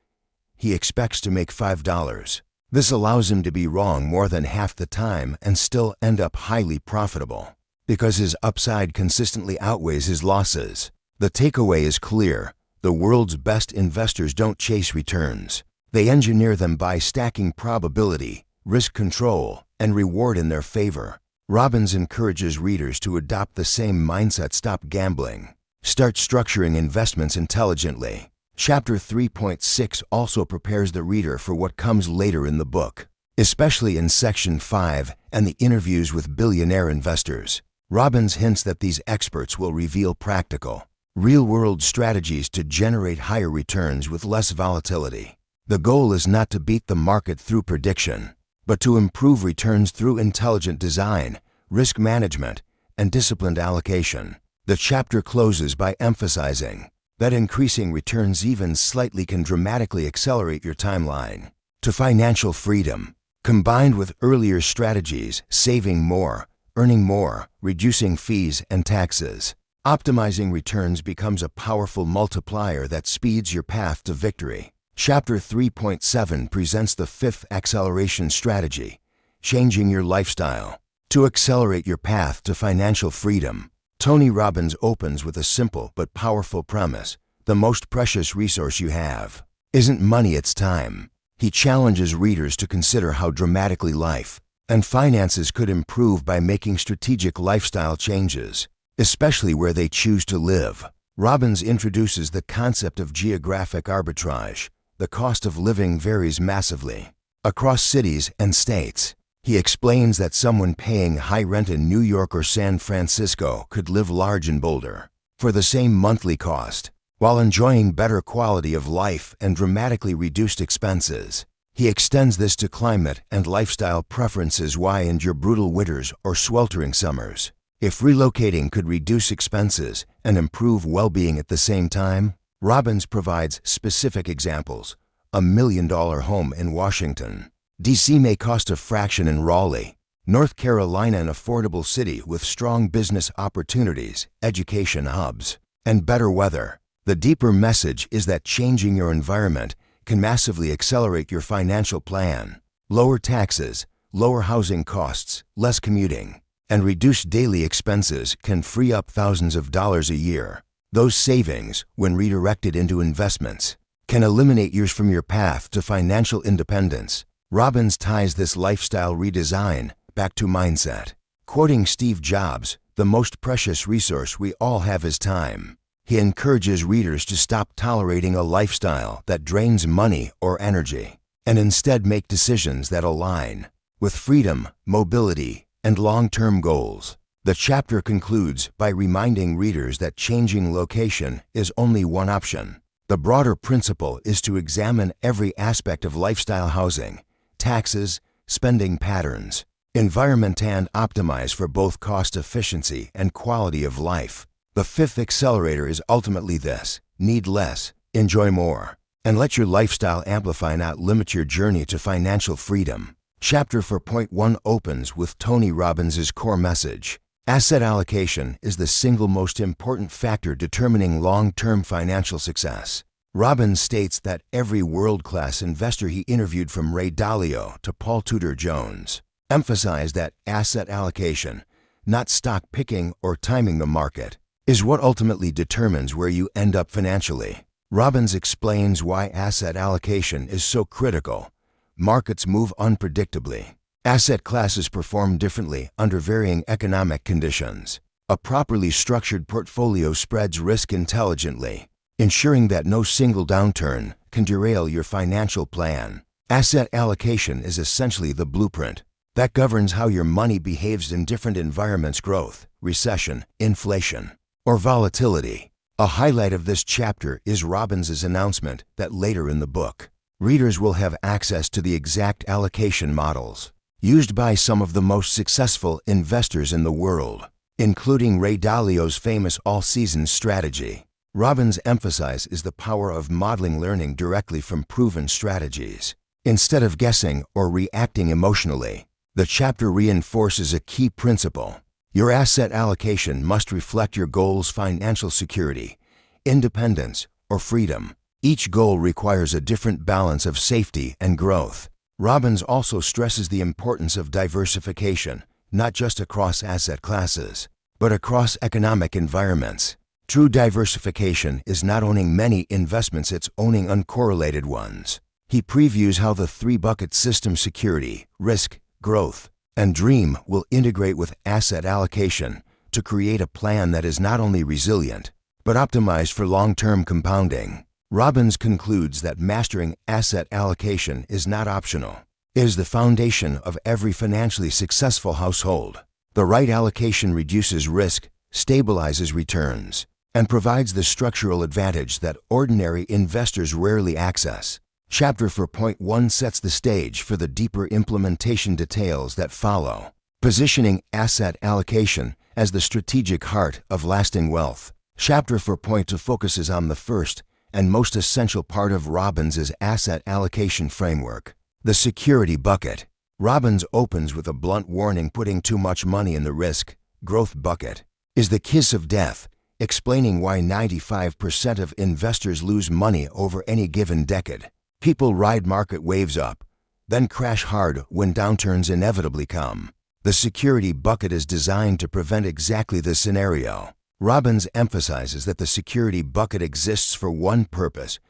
he expects to make $5. This allows him to be wrong more than half the time and still end up highly profitable, because his upside consistently outweighs his losses. The takeaway is clear: the world's best investors don't chase returns. They engineer them by stacking probability, risk control, and reward in their favor. Robbins encourages readers to adopt the same mindset: stop gambling, start structuring investments intelligently. Chapter 3.6 also prepares the reader for what comes later in the book, especially in Section 5 and the interviews with billionaire investors. Robbins hints that these experts will reveal practical, real-world strategies to generate higher returns with less volatility. The goal is not to beat the market through prediction, but to improve returns through intelligent design, risk management, and disciplined allocation. The chapter closes by emphasizing that increasing returns even slightly can dramatically accelerate your timeline to financial freedom. Combined with earlier strategies, saving more, earning more, reducing fees and taxes, optimizing returns becomes a powerful multiplier that speeds your path to victory. Chapter 3.7 presents the fifth acceleration strategy, changing your lifestyle. To accelerate your path to financial freedom, Tony Robbins opens with a simple but powerful premise: the most precious resource you have isn't money, it's time. He challenges readers to consider how dramatically life and finances could improve by making strategic lifestyle changes, especially where they choose to live. Robbins introduces the concept of geographic arbitrage. The cost of living varies massively across cities and states. He explains that someone paying high rent in New York or San Francisco could live large in Boulder for the same monthly cost, while enjoying better quality of life and dramatically reduced expenses. He extends this to climate and lifestyle preferences. Why endure brutal winters or sweltering summers if relocating could reduce expenses and improve well-being at the same time? Robbins provides specific examples. $1 million home in Washington, D.C. may cost a fraction in Raleigh, North Carolina, an affordable city with strong business opportunities, education hubs, and better weather. The deeper message is that changing your environment can massively accelerate your financial plan. Lower taxes, lower housing costs, less commuting, and reduced daily expenses can free up thousands of dollars a year. Those savings, when redirected into investments, can eliminate years from your path to financial independence. Robbins ties this lifestyle redesign back to mindset. Quoting Steve Jobs, "The most precious resource we all have is time." He encourages readers to stop tolerating a lifestyle that drains money or energy, and instead make decisions that align with freedom, mobility, and long-term goals. The chapter concludes by reminding readers that changing location is only one option. The broader principle is to examine every aspect of lifestyle: housing, taxes, spending patterns, environment, and optimize for both cost efficiency and quality of life. The fifth accelerator is ultimately this: need less, enjoy more, and let your lifestyle amplify, not limit your journey to financial freedom. Chapter 4.1 opens with Tony Robbins' core message. Asset allocation is the single most important factor determining long-term financial success. Robbins states that every world-class investor he interviewed, from Ray Dalio to Paul Tudor Jones, emphasized that asset allocation, not stock picking or timing the market, is what ultimately determines where you end up financially. Robbins explains why asset allocation is so critical. Markets move unpredictably. Asset classes perform differently under varying economic conditions. A properly structured portfolio spreads risk intelligently, ensuring that no single downturn can derail your financial plan. Asset allocation is essentially the blueprint that governs how your money behaves in different environments: growth, recession, inflation, or volatility. A highlight of this chapter is Robbins' announcement that later in the book, readers will have access to the exact allocation models used by some of the most successful investors in the world, including Ray Dalio's famous all-season strategy. Robbins' emphasis is the power of modeling, learning directly from proven strategies, instead of guessing or reacting emotionally. The chapter reinforces a key principle: your asset allocation must reflect your goals: financial security, independence, or freedom. Each goal requires a different balance of safety and growth. Robbins also stresses the importance of diversification, not just across asset classes, but across economic environments. True diversification is not owning many investments, it's owning uncorrelated ones. He previews how the three-bucket system: security, risk, growth, and dream will integrate with asset allocation to create a plan that is not only resilient, but optimized for long-term compounding. Robbins concludes that mastering asset allocation is not optional. It is the foundation of every financially successful household. The right allocation reduces risk, stabilizes returns, and provides the structural advantage that ordinary investors rarely access. Chapter 4.1 sets the stage for the deeper implementation details that follow. Positioning asset allocation as the strategic heart of lasting wealth. Chapter 4.2 focuses on the first and most essential part of Robbins' asset allocation framework, the security bucket. Robbins opens with a blunt warning: putting too much money in the risk, growth bucket is the kiss of death, explaining why 95% of investors lose money over any given decade. People ride market waves up, then crash hard when downturns inevitably come. The security bucket is designed to prevent exactly this scenario. Robbins emphasizes that the security bucket exists for one purpose: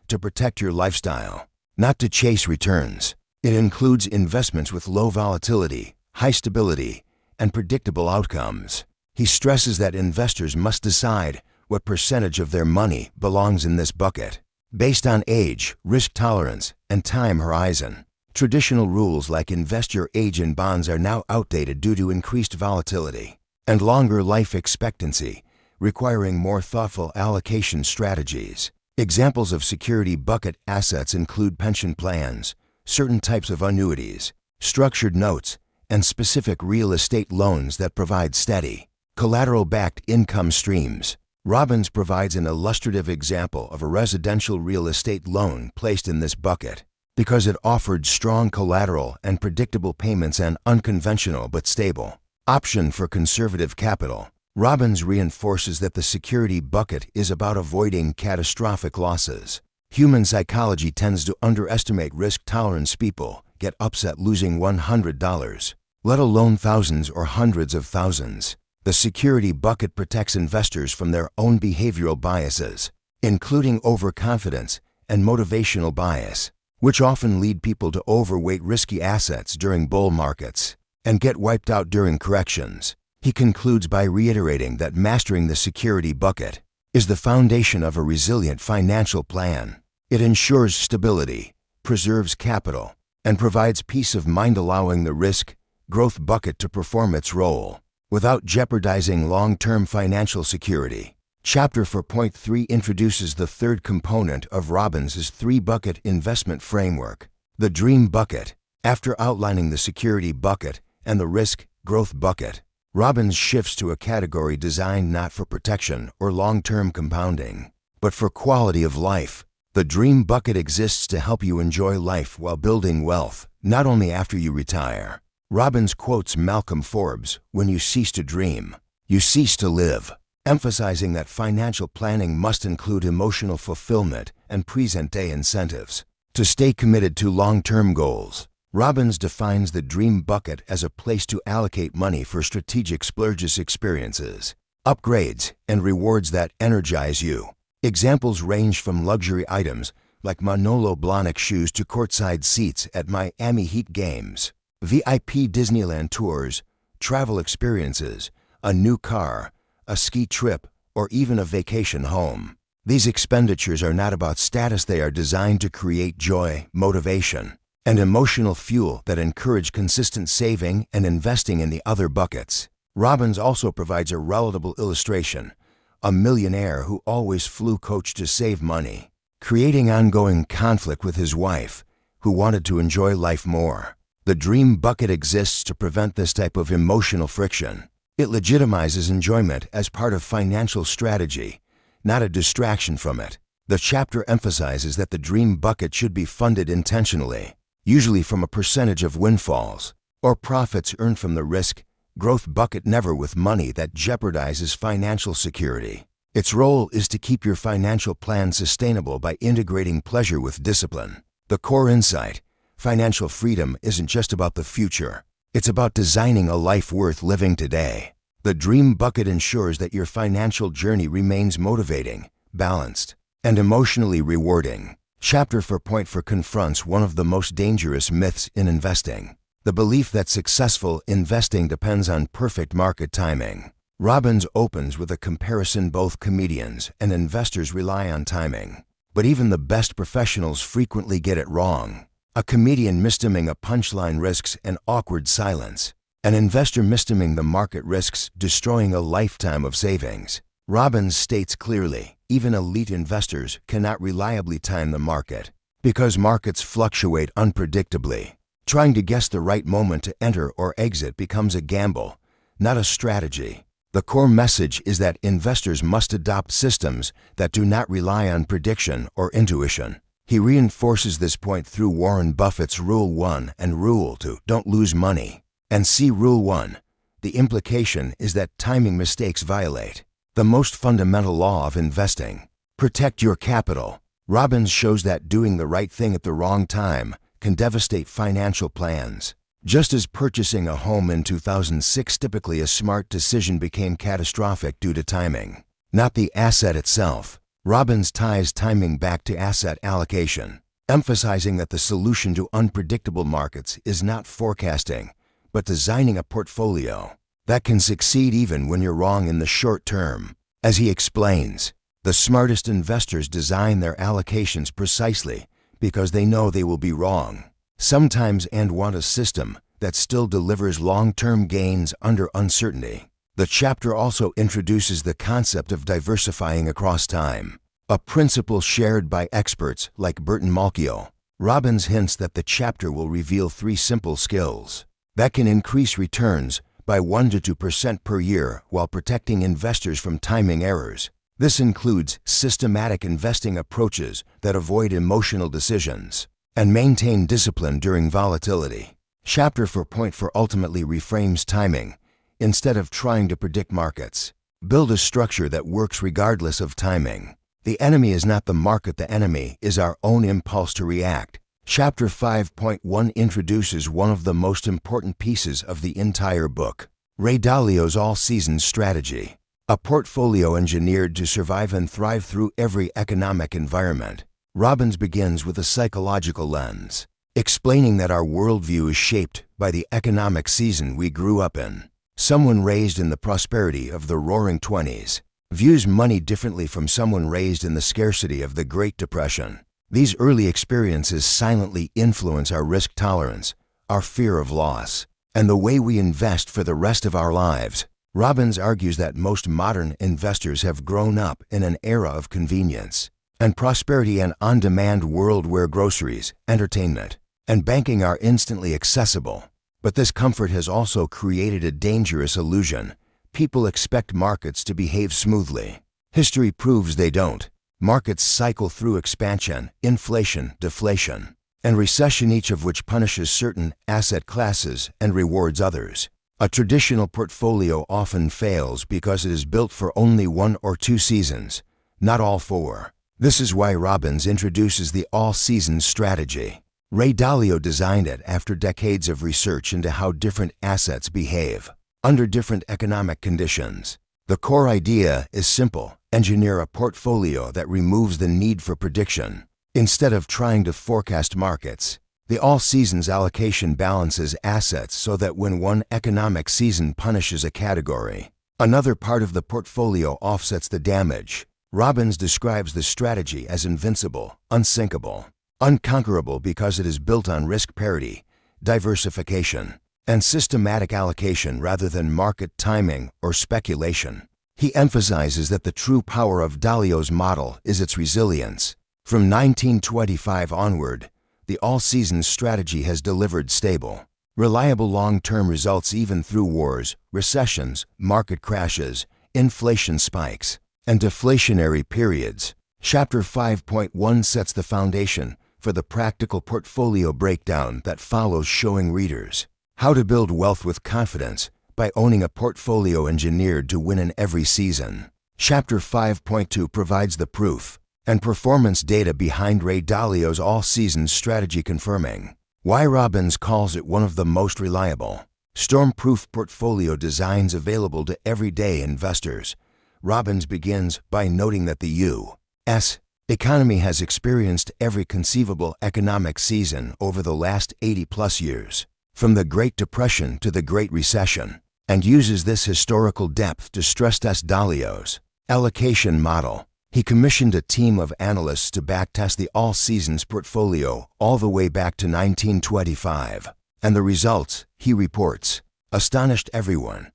to protect your lifestyle, not to chase returns. It includes investments with low volatility, high stability, and predictable outcomes. He stresses that investors must decide what percentage of their money belongs in this bucket, based on age, risk tolerance, and time horizon. Traditional rules like invest your age in bonds are now outdated due to increased volatility and longer life expectancy, requiring more thoughtful allocation strategies. Examples of security bucket assets include pension plans, certain types of annuities, structured notes, and specific real estate loans that provide steady, collateral-backed income streams. Robbins provides an illustrative example of a residential real estate loan placed in this bucket. Because it offered strong collateral and predictable payments, and unconventional but stable option for conservative capital, Robbins reinforces that the security bucket is about avoiding catastrophic losses. Human psychology tends to underestimate risk tolerance. People get upset losing $100, let alone thousands or hundreds of thousands. The security bucket protects investors from their own behavioral biases, including overconfidence and motivational bias, which often lead people to overweight risky assets during bull markets and get wiped out during corrections. He concludes by reiterating that mastering the security bucket is the foundation of a resilient financial plan. It ensures stability, preserves capital, and provides peace of mind, allowing the risk, growth bucket to perform its role without jeopardizing long-term financial security. Chapter 4.3 introduces the third component of Robbins' three-bucket investment framework, the dream bucket. After outlining the security bucket and the risk, growth bucket, Robbins shifts to a category designed not for protection or long-term compounding, but for quality of life. The dream bucket exists to help you enjoy life while building wealth, not only after you retire. Robbins quotes Malcolm Forbes, "When you cease to dream, you cease to live," emphasizing that financial planning must include emotional fulfillment and present-day incentives to stay committed to long-term goals. Robbins defines the dream bucket as a place to allocate money for strategic splurges, experiences, upgrades, and rewards that energize you. Examples range from luxury items like Manolo Blahnik shoes to courtside seats at Miami Heat games, VIP Disneyland tours, travel experiences, a new car, a ski trip, or even a vacation home. These expenditures are not about status. They are designed to create joy, motivation, and emotional fuel that encourage consistent saving and investing in the other buckets. Robbins also provides a relatable illustration: a millionaire who always flew coach to save money, creating ongoing conflict with his wife, who wanted to enjoy life more. The dream bucket exists to prevent this type of emotional friction. It legitimizes enjoyment as part of financial strategy, not a distraction from it. The chapter emphasizes that the dream bucket should be funded intentionally, usually from a percentage of windfalls or profits earned from the risk, growth bucket, never with money that jeopardizes financial security. Its role is to keep your financial plan sustainable by integrating pleasure with discipline. The core insight: financial freedom isn't just about the future. It's about designing a life worth living today. The dream bucket ensures that your financial journey remains motivating, balanced, and emotionally rewarding. Chapter 4.4 confronts one of the most dangerous myths in investing: the belief that successful investing depends on perfect market timing. Robbins opens with a comparison: both comedians and investors rely on timing, but even the best professionals frequently get it wrong. A comedian mistiming a punchline risks an awkward silence. An investor mistiming the market risks destroying a lifetime of savings. Robbins states clearly, even elite investors cannot reliably time the market because markets fluctuate unpredictably. Trying to guess the right moment to enter or exit becomes a gamble, not a strategy. The core message is that investors must adopt systems that do not rely on prediction or intuition. He reinforces this point through Warren Buffett's Rule 1 and Rule 2, don't lose money. And see Rule 1. The implication is that timing mistakes violate the most fundamental law of investing. Protect your capital. Robbins shows that doing the right thing at the wrong time can devastate financial plans. Just as purchasing a home in 2006, typically a smart decision, became catastrophic due to timing, not the asset itself. Robbins ties timing back to asset allocation, emphasizing that the solution to unpredictable markets is not forecasting, but designing a portfolio that can succeed even when you're wrong in the short term. As he explains, the smartest investors design their allocations precisely because they know they will be wrong sometimes and want a system that still delivers long-term gains under uncertainty. The chapter also introduces the concept of diversifying across time, a principle shared by experts like Burton Malkiel. Robbins hints that the chapter will reveal 3 simple skills that can increase returns by 1 to 2% per year while protecting investors from timing errors. This includes systematic investing approaches that avoid emotional decisions and maintain discipline during volatility. Chapter 4.4 ultimately reframes timing. Instead of trying to predict markets, build a structure that works regardless of timing. The enemy is not the market, the enemy is our own impulse to react. Chapter 5.1 introduces one of the most important pieces of the entire book, Ray Dalio's all-season strategy, a portfolio engineered to survive and thrive through every economic environment. Robbins begins with a psychological lens, explaining that our worldview is shaped by the economic season we grew up in. Someone raised in the prosperity of the Roaring '20s views money differently from someone raised in the scarcity of the Great Depression. These early experiences silently influence our risk tolerance, our fear of loss, and the way we invest for the rest of our lives. Robbins argues that most modern investors have grown up in an era of convenience and prosperity, an on-demand world where groceries, entertainment, and banking are instantly accessible. But this comfort has also created a dangerous illusion. People expect markets to behave smoothly. History proves they don't. Markets cycle through expansion, inflation, deflation, and recession, each of which punishes certain asset classes and rewards others. A traditional portfolio often fails because it is built for only 1 or 2 seasons, not all 4. This is why Robbins introduces the all-season strategy. Ray Dalio designed it after decades of research into how different assets behave under different economic conditions. The core idea is simple: engineer a portfolio that removes the need for prediction. Instead of trying to forecast markets, the all-seasons allocation balances assets so that when one economic season punishes a category, another part of the portfolio offsets the damage. Robbins describes the strategy as invincible, unsinkable, unconquerable because it is built on risk parity, diversification, and systematic allocation rather than market timing or speculation. He emphasizes that the true power of Dalio's model is its resilience. From 1925 onward, the all-season strategy has delivered stable, reliable long-term results even through wars, recessions, market crashes, inflation spikes, and deflationary periods. Chapter 5.1 sets the foundation for the practical portfolio breakdown that follows, showing readers how to build wealth with confidence by owning a portfolio engineered to win in every season. Chapter 5.2 provides the proof and performance data behind Ray Dalio's all-season strategy, confirming why Robbins calls it one of the most reliable, storm-proof portfolio designs available to everyday investors. Robbins begins by noting that the U.S. economy has experienced every conceivable economic season over the last 80-plus years, from the Great Depression to the Great Recession, and uses this historical depth to stress-test Dalio's allocation model. He commissioned a team of analysts to backtest the all-seasons portfolio all the way back to 1925, and the results, he reports, astonished everyone.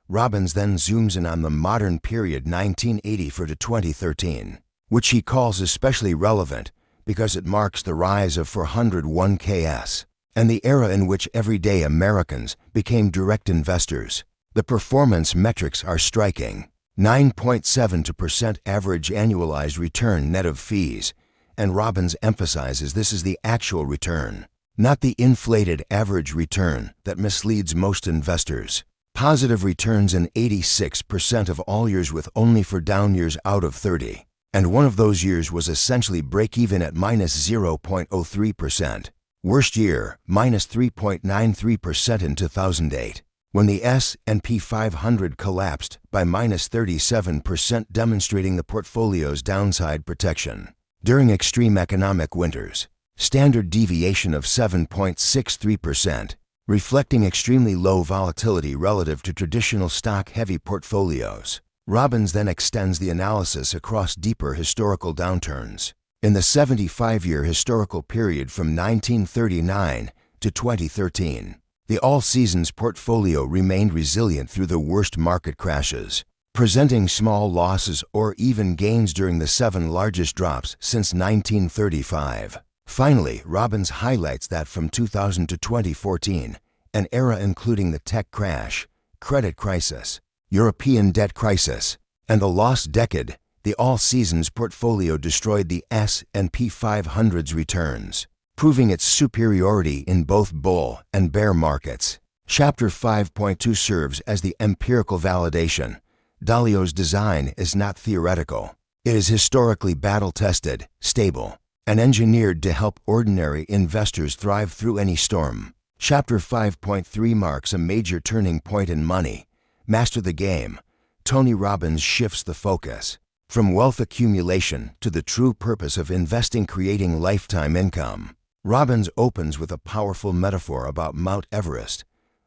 Robbins then zooms in on the modern period 1984 to 2013, which he calls especially relevant because it marks the rise of 401ks and the era in which everyday Americans became direct investors. The performance metrics are striking. 9.72% average annualized return net of fees, and Robbins emphasizes this is the actual return, not the inflated average return that misleads most investors. Positive returns in 86% of all years with only 4 down years out of 30, and one of those years was essentially break-even at minus 0.03%. Worst year, minus 3.93% in 2008. When the S&P 500 collapsed by minus 37%, demonstrating the portfolio's downside protection. During extreme economic winters, standard deviation of 7.63%, reflecting extremely low volatility relative to traditional stock-heavy portfolios. Robbins then extends the analysis across deeper historical downturns. In the 75-year historical period from 1939 to 2013, the all-seasons portfolio remained resilient through the worst market crashes, presenting small losses or even gains during the 7 largest drops since 1935. Finally, Robbins highlights that from 2000 to 2014, an era including the tech crash, credit crisis, European debt crisis, and the lost decade, the all-seasons portfolio destroyed the S&P 500's returns, proving its superiority in both bull and bear markets. Chapter 5.2 serves as the empirical validation. Dalio's design is not theoretical. It is historically battle-tested, stable, and engineered to help ordinary investors thrive through any storm. Chapter 5.3 marks a major turning point in money. Master the game. Tony Robbins shifts the focus from wealth accumulation to the true purpose of investing, creating lifetime income. Robbins opens with a powerful metaphor about Mount Everest.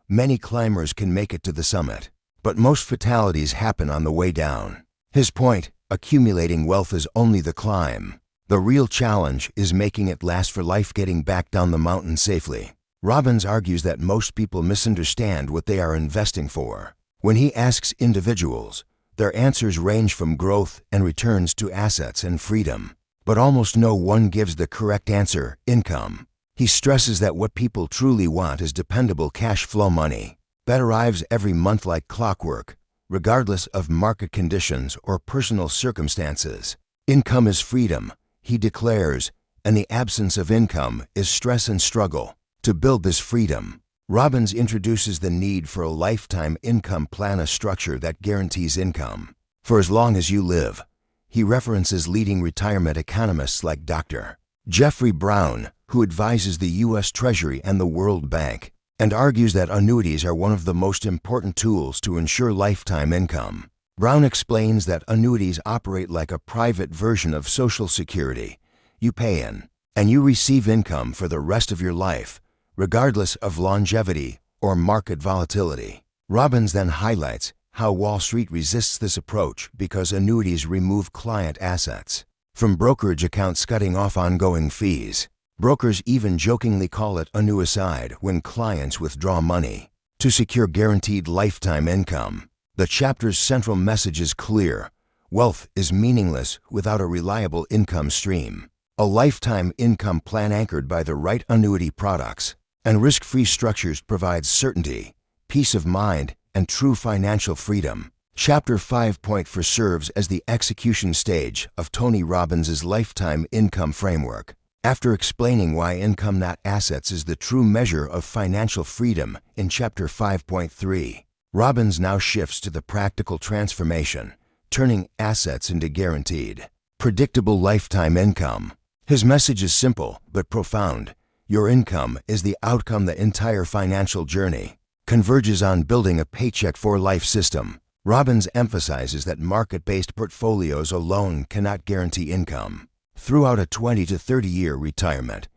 Many climbers can make it to the summit, but most fatalities happen on the way down. His point, accumulating wealth is only the climb. The real challenge is making it last for life, getting back down the mountain safely. Robbins argues that most people misunderstand what they are investing for. When he asks individuals, their answers range from growth and returns to assets and freedom. But almost no one gives the correct answer: income. He stresses that what people truly want is dependable cash flow money that arrives every month like clockwork, regardless of market conditions or personal circumstances. Income is freedom, he declares, and the absence of income is stress and struggle. To build this freedom, Robbins introduces the need for a lifetime income plan, a structure that guarantees income for as long as you live. He references leading retirement economists like Dr. Jeffrey Brown, who advises the U.S. Treasury and the World Bank, and argues that annuities are one of the most important tools to ensure lifetime income. Brown explains that annuities operate like a private version of Social Security. You pay in, and you receive income for the rest of your life, regardless of longevity or market volatility. Robbins then highlights how Wall Street resists this approach because annuities remove client assets from brokerage accounts, cutting off ongoing fees. Brokers even jokingly call it annuicide when clients withdraw money to secure guaranteed lifetime income. The chapter's central message is clear: wealth is meaningless without a reliable income stream. A lifetime income plan anchored by the right annuity products and risk-free structures provides certainty, peace of mind, and true financial freedom. Chapter 5.4 serves as the execution stage of Tony Robbins' lifetime income framework. After explaining why income, not assets, is the true measure of financial freedom in Chapter 5.3, Robbins now shifts to the practical transformation, turning assets into guaranteed, predictable lifetime income. His message is simple but profound. Your income is the outcome. The entire financial journey converges on building a paycheck-for-life system. Robbins emphasizes that market-based portfolios alone cannot guarantee income throughout a 20 to 30-year retirement.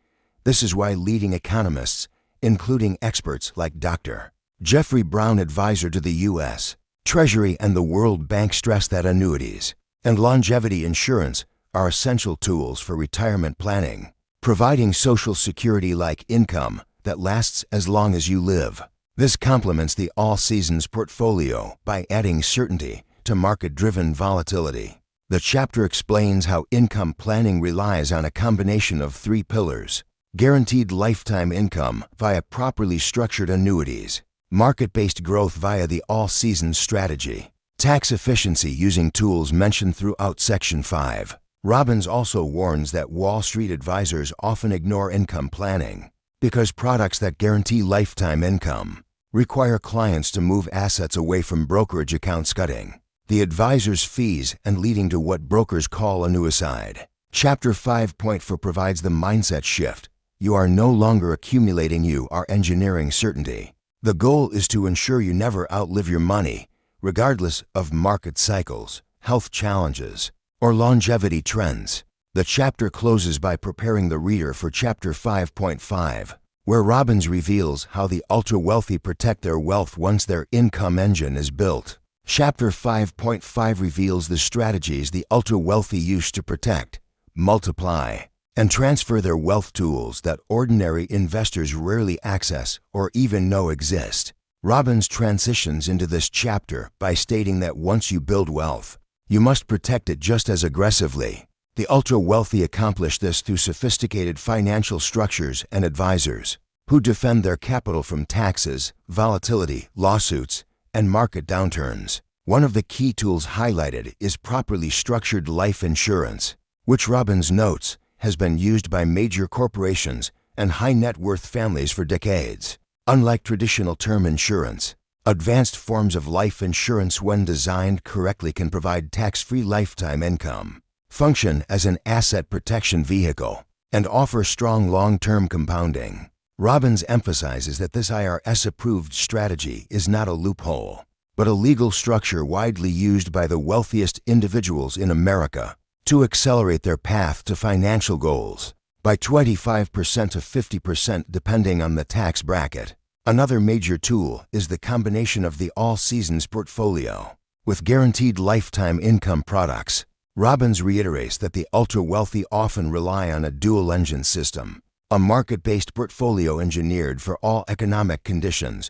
This is why leading economists, including experts like Dr. Jeffrey Brown, advisor to the U.S. Treasury and the World Bank, stress that annuities and longevity insurance are essential tools for retirement planning, providing Social Security-like income that lasts as long as you live. This complements the all-seasons portfolio by adding certainty to market-driven volatility. The chapter explains how income planning relies on a combination of 3 pillars: guaranteed lifetime income via properly structured annuities, Market-based growth via the all-season strategy. Tax efficiency using tools mentioned throughout Section 5. Robbins also warns that Wall Street advisors often ignore income planning because products that guarantee lifetime income require clients to move assets away from brokerage accounts, cutting the advisor's fees and leading to what brokers call annuicide. Chapter 5.4 provides the mindset shift. You are no longer accumulating, you are engineering certainty. The goal is to ensure you never outlive your money, regardless of market cycles, health challenges, or longevity trends. The chapter closes by preparing the reader for Chapter 5.5, where Robbins reveals how the ultra-wealthy protect their wealth once their income engine is built. Chapter 5.5 reveals the strategies the ultra-wealthy use to protect, multiply, and transfer their wealth, tools that ordinary investors rarely access or even know exist. Robbins transitions into this chapter by stating that once you build wealth, you must protect it just as aggressively. The ultra-wealthy accomplish this through sophisticated financial structures and advisors who defend their capital from taxes, volatility, lawsuits, and market downturns. One of the key tools highlighted is properly structured life insurance, which Robbins notes has been used by major corporations and high-net-worth families for decades. Unlike traditional term insurance, advanced forms of life insurance, when designed correctly, can provide tax-free lifetime income, function as an asset protection vehicle, and offer strong long-term compounding. Robbins emphasizes that this IRS-approved strategy is not a loophole, but a legal structure widely used by the wealthiest individuals in America to accelerate their path to financial goals by 25% to 50% depending on the tax bracket. Another major tool is the combination of the all-seasons portfolio with guaranteed lifetime income products. Robbins reiterates that the ultra-wealthy often rely on a dual-engine system, a market-based portfolio engineered for all economic conditions,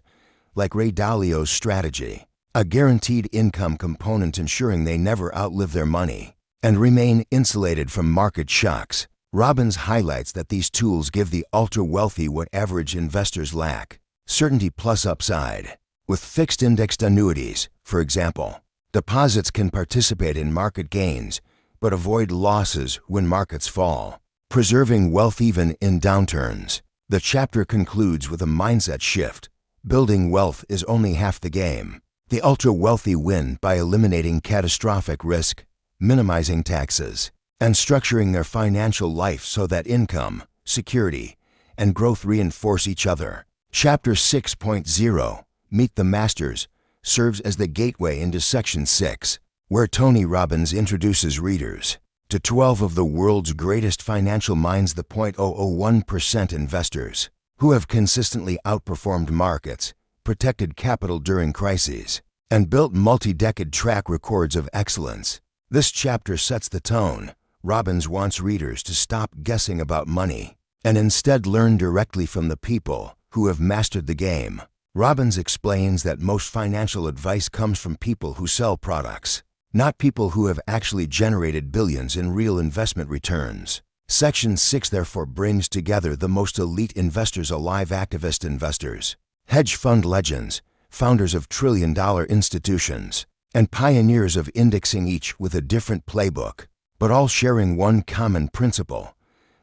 like Ray Dalio's strategy, a guaranteed income component ensuring they never outlive their money and remain insulated from market shocks. Robbins highlights that these tools give the ultra-wealthy what average investors lack: certainty plus upside. With fixed-indexed annuities, for example, deposits can participate in market gains but avoid losses when markets fall, preserving wealth even in downturns. The chapter concludes with a mindset shift. Building wealth is only half the game. The ultra-wealthy win by eliminating catastrophic risk, minimizing taxes, and structuring their financial life so that income, security, and growth reinforce each other. Chapter 6.0, Meet the Masters, serves as the gateway into Section 6, where Tony Robbins introduces readers to 12 of the world's greatest financial minds, the 0.001% investors who have consistently outperformed markets, protected capital during crises, and built multi-decade track records of excellence. This chapter sets the tone. Robbins wants readers to stop guessing about money and instead learn directly from the people who have mastered the game. Robbins explains that most financial advice comes from people who sell products, not people who have actually generated billions in real investment returns. Section 6 therefore brings together the most elite investors alive: activist investors, hedge fund legends, founders of trillion-dollar institutions, and pioneers of indexing, each with a different playbook, but all sharing one common principle.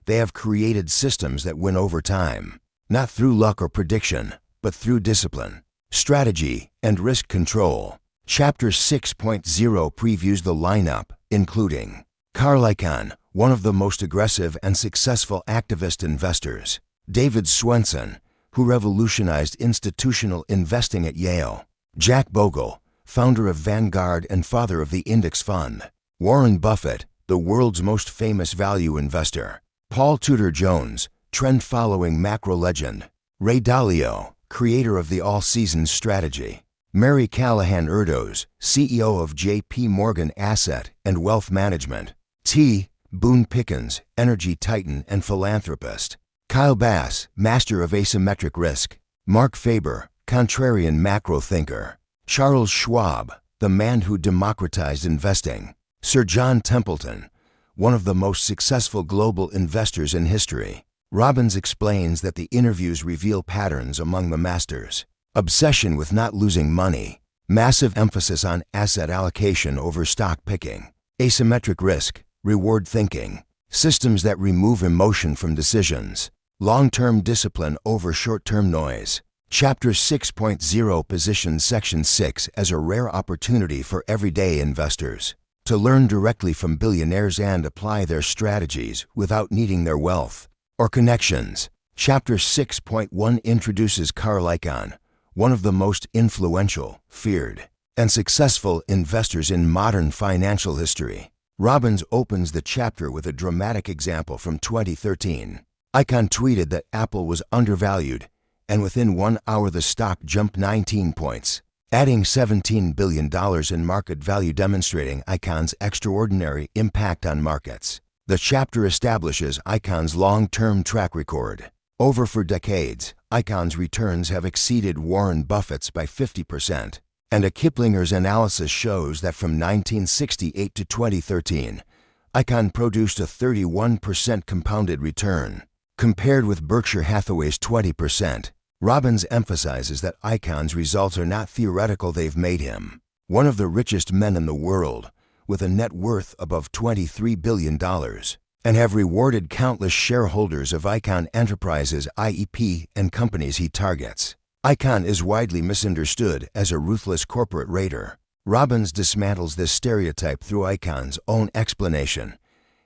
They have created systems that win over time, not through luck or prediction, but through discipline, strategy, and risk control. Chapter 6.0 previews the lineup, including Carl Icahn, one of the most aggressive and successful activist investors; David Swensen, who revolutionized institutional investing at Yale; Jack Bogle, founder of Vanguard and father of the index fund; Warren Buffett, the world's most famous value investor; Paul Tudor Jones, trend-following macro legend; Ray Dalio, creator of the all-seasons strategy; Mary Callahan Erdos, CEO of J.P. Morgan Asset and Wealth Management; T. Boone Pickens, energy titan and philanthropist; Kyle Bass, master of asymmetric risk; Mark Faber, contrarian macro thinker; Charles Schwab, the man who democratized investing; Sir John Templeton, one of the most successful global investors in history. Robbins explains that the interviews reveal patterns among the masters, obsession with not losing money, massive emphasis on asset allocation over stock picking, asymmetric risk, reward thinking, systems that remove emotion from decisions, long-term discipline over short-term noise. Chapter 6.0 positions Section 6 as a rare opportunity for everyday investors to learn directly from billionaires and apply their strategies without needing their wealth or connections. Chapter 6.1 introduces Carl Icahn, one of the most influential, feared, and successful investors in modern financial history. Robbins opens the chapter with a dramatic example from 2013. Icahn tweeted that Apple was undervalued, and within 1 hour the stock jumped 19 points, adding $17 billion in market value, demonstrating Icahn's extraordinary impact on markets. The chapter establishes Icahn's long-term track record. For decades, Icahn's returns have exceeded Warren Buffett's by 50%, and a Kiplinger's analysis shows that from 1968 to 2013, Icahn produced a 31% compounded return, compared with Berkshire Hathaway's 20%. Robbins emphasizes that Icahn's results are not theoretical. They've made him one of the richest men in the world, with a net worth above $23 billion, and have rewarded countless shareholders of Icahn Enterprises IEP and companies he targets. Icahn is widely misunderstood as a ruthless corporate raider. Robbins dismantles this stereotype through Icahn's own explanation.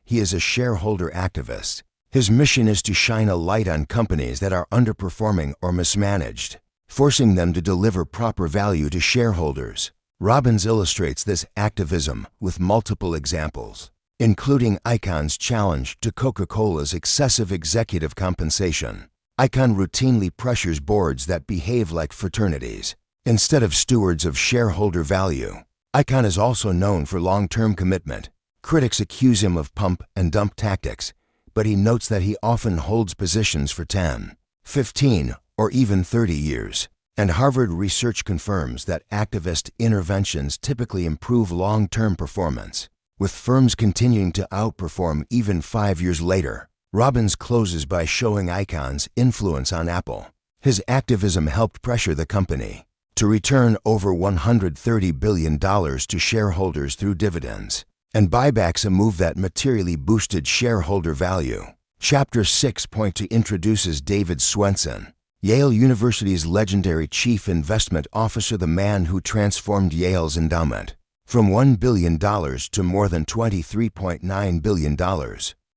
He is a shareholder activist. His mission is to shine a light on companies that are underperforming or mismanaged, forcing them to deliver proper value to shareholders. Robbins illustrates this activism with multiple examples, including Icahn's challenge to Coca-Cola's excessive executive compensation. Icahn routinely pressures boards that behave like fraternities instead of stewards of shareholder value. Icahn is also known for long-term commitment. Critics accuse him of pump and dump tactics, but he notes that he often holds positions for 10, 15, or even 30 years. And Harvard research confirms that activist interventions typically improve long-term performance, with firms continuing to outperform even 5 years later. Robbins closes by showing Icahn's influence on Apple. His activism helped pressure the company to return over $130 billion to shareholders through dividends and buybacks, a move that materially boosted shareholder value. Chapter 6.2 introduces David Swensen, Yale University's legendary chief investment officer, the man who transformed Yale's endowment from $1 billion to more than $23.9 billion,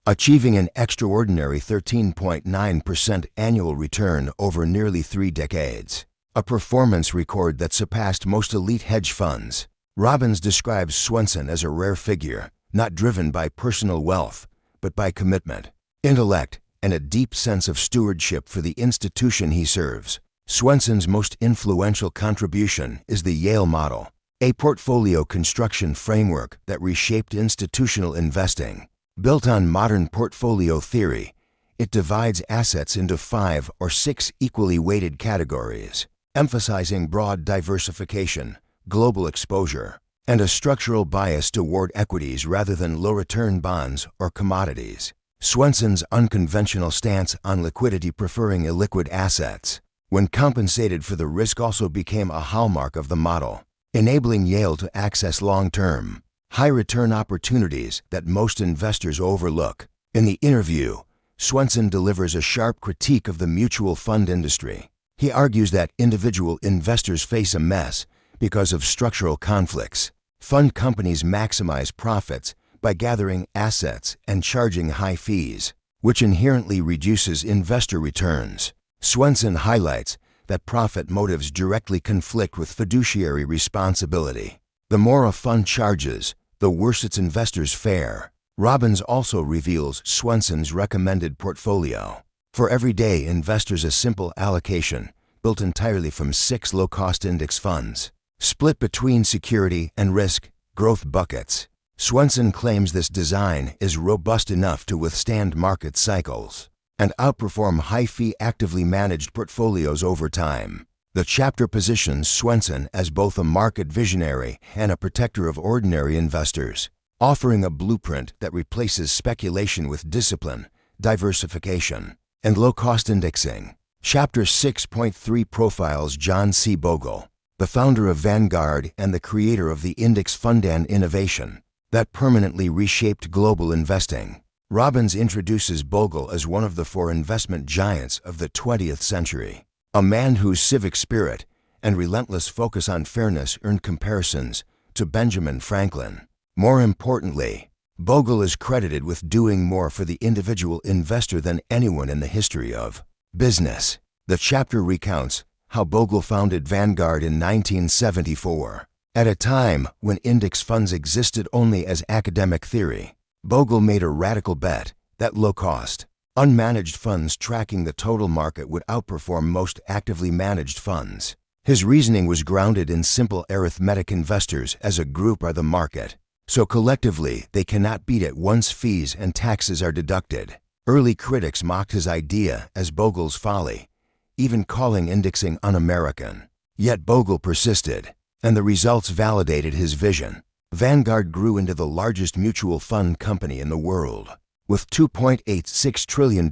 achieving an extraordinary 13.9% annual return over nearly 3 decades, a performance record that surpassed most elite hedge funds. Robbins describes Swensen as a rare figure, not driven by personal wealth, but by commitment, intellect, and a deep sense of stewardship for the institution he serves. Swensen's most influential contribution is the Yale model, a portfolio construction framework that reshaped institutional investing. Built on modern portfolio theory, it divides assets into 5 or 6 equally weighted categories, emphasizing broad diversification, global exposure, and a structural bias toward equities rather than low-return bonds or commodities. Swensen's unconventional stance on liquidity, preferring illiquid assets when compensated for the risk, also became a hallmark of the model, enabling Yale to access long-term, high-return opportunities that most investors overlook. In the interview, Swensen delivers a sharp critique of the mutual fund industry. He argues that individual investors face a mess because of structural conflicts. Fund companies maximize profits by gathering assets and charging high fees, which inherently reduces investor returns. Swensen highlights that profit motives directly conflict with fiduciary responsibility. The more a fund charges, the worse its investors fare. Robbins also reveals Swensen's recommended portfolio for everyday investors, a simple allocation built entirely from 6 low-cost index funds, split between security and risk growth buckets. Swensen claims this design is robust enough to withstand market cycles and outperform high-fee actively managed portfolios over time. The chapter positions Swensen as both a market visionary and a protector of ordinary investors, offering a blueprint that replaces speculation with discipline, diversification, and low-cost indexing. Chapter 6.3 profiles John C. Bogle, the founder of Vanguard and the creator of the index fund and innovation that permanently reshaped global investing. Robbins introduces Bogle as one of the four investment giants of the 20th century, a man whose civic spirit and relentless focus on fairness earned comparisons to Benjamin Franklin. More importantly, Bogle is credited with doing more for the individual investor than anyone in the history of business. The chapter recounts how Bogle founded Vanguard in 1974. At a time when index funds existed only as academic theory, Bogle made a radical bet that low-cost, unmanaged funds tracking the total market would outperform most actively managed funds. His reasoning was grounded in simple arithmetic: investors as a group are the market, so collectively they cannot beat it once fees and taxes are deducted. Early critics mocked his idea as Bogle's folly, even calling indexing un-American. Yet Bogle persisted, and the results validated his vision. Vanguard grew into the largest mutual fund company in the world, with $2.86 trillion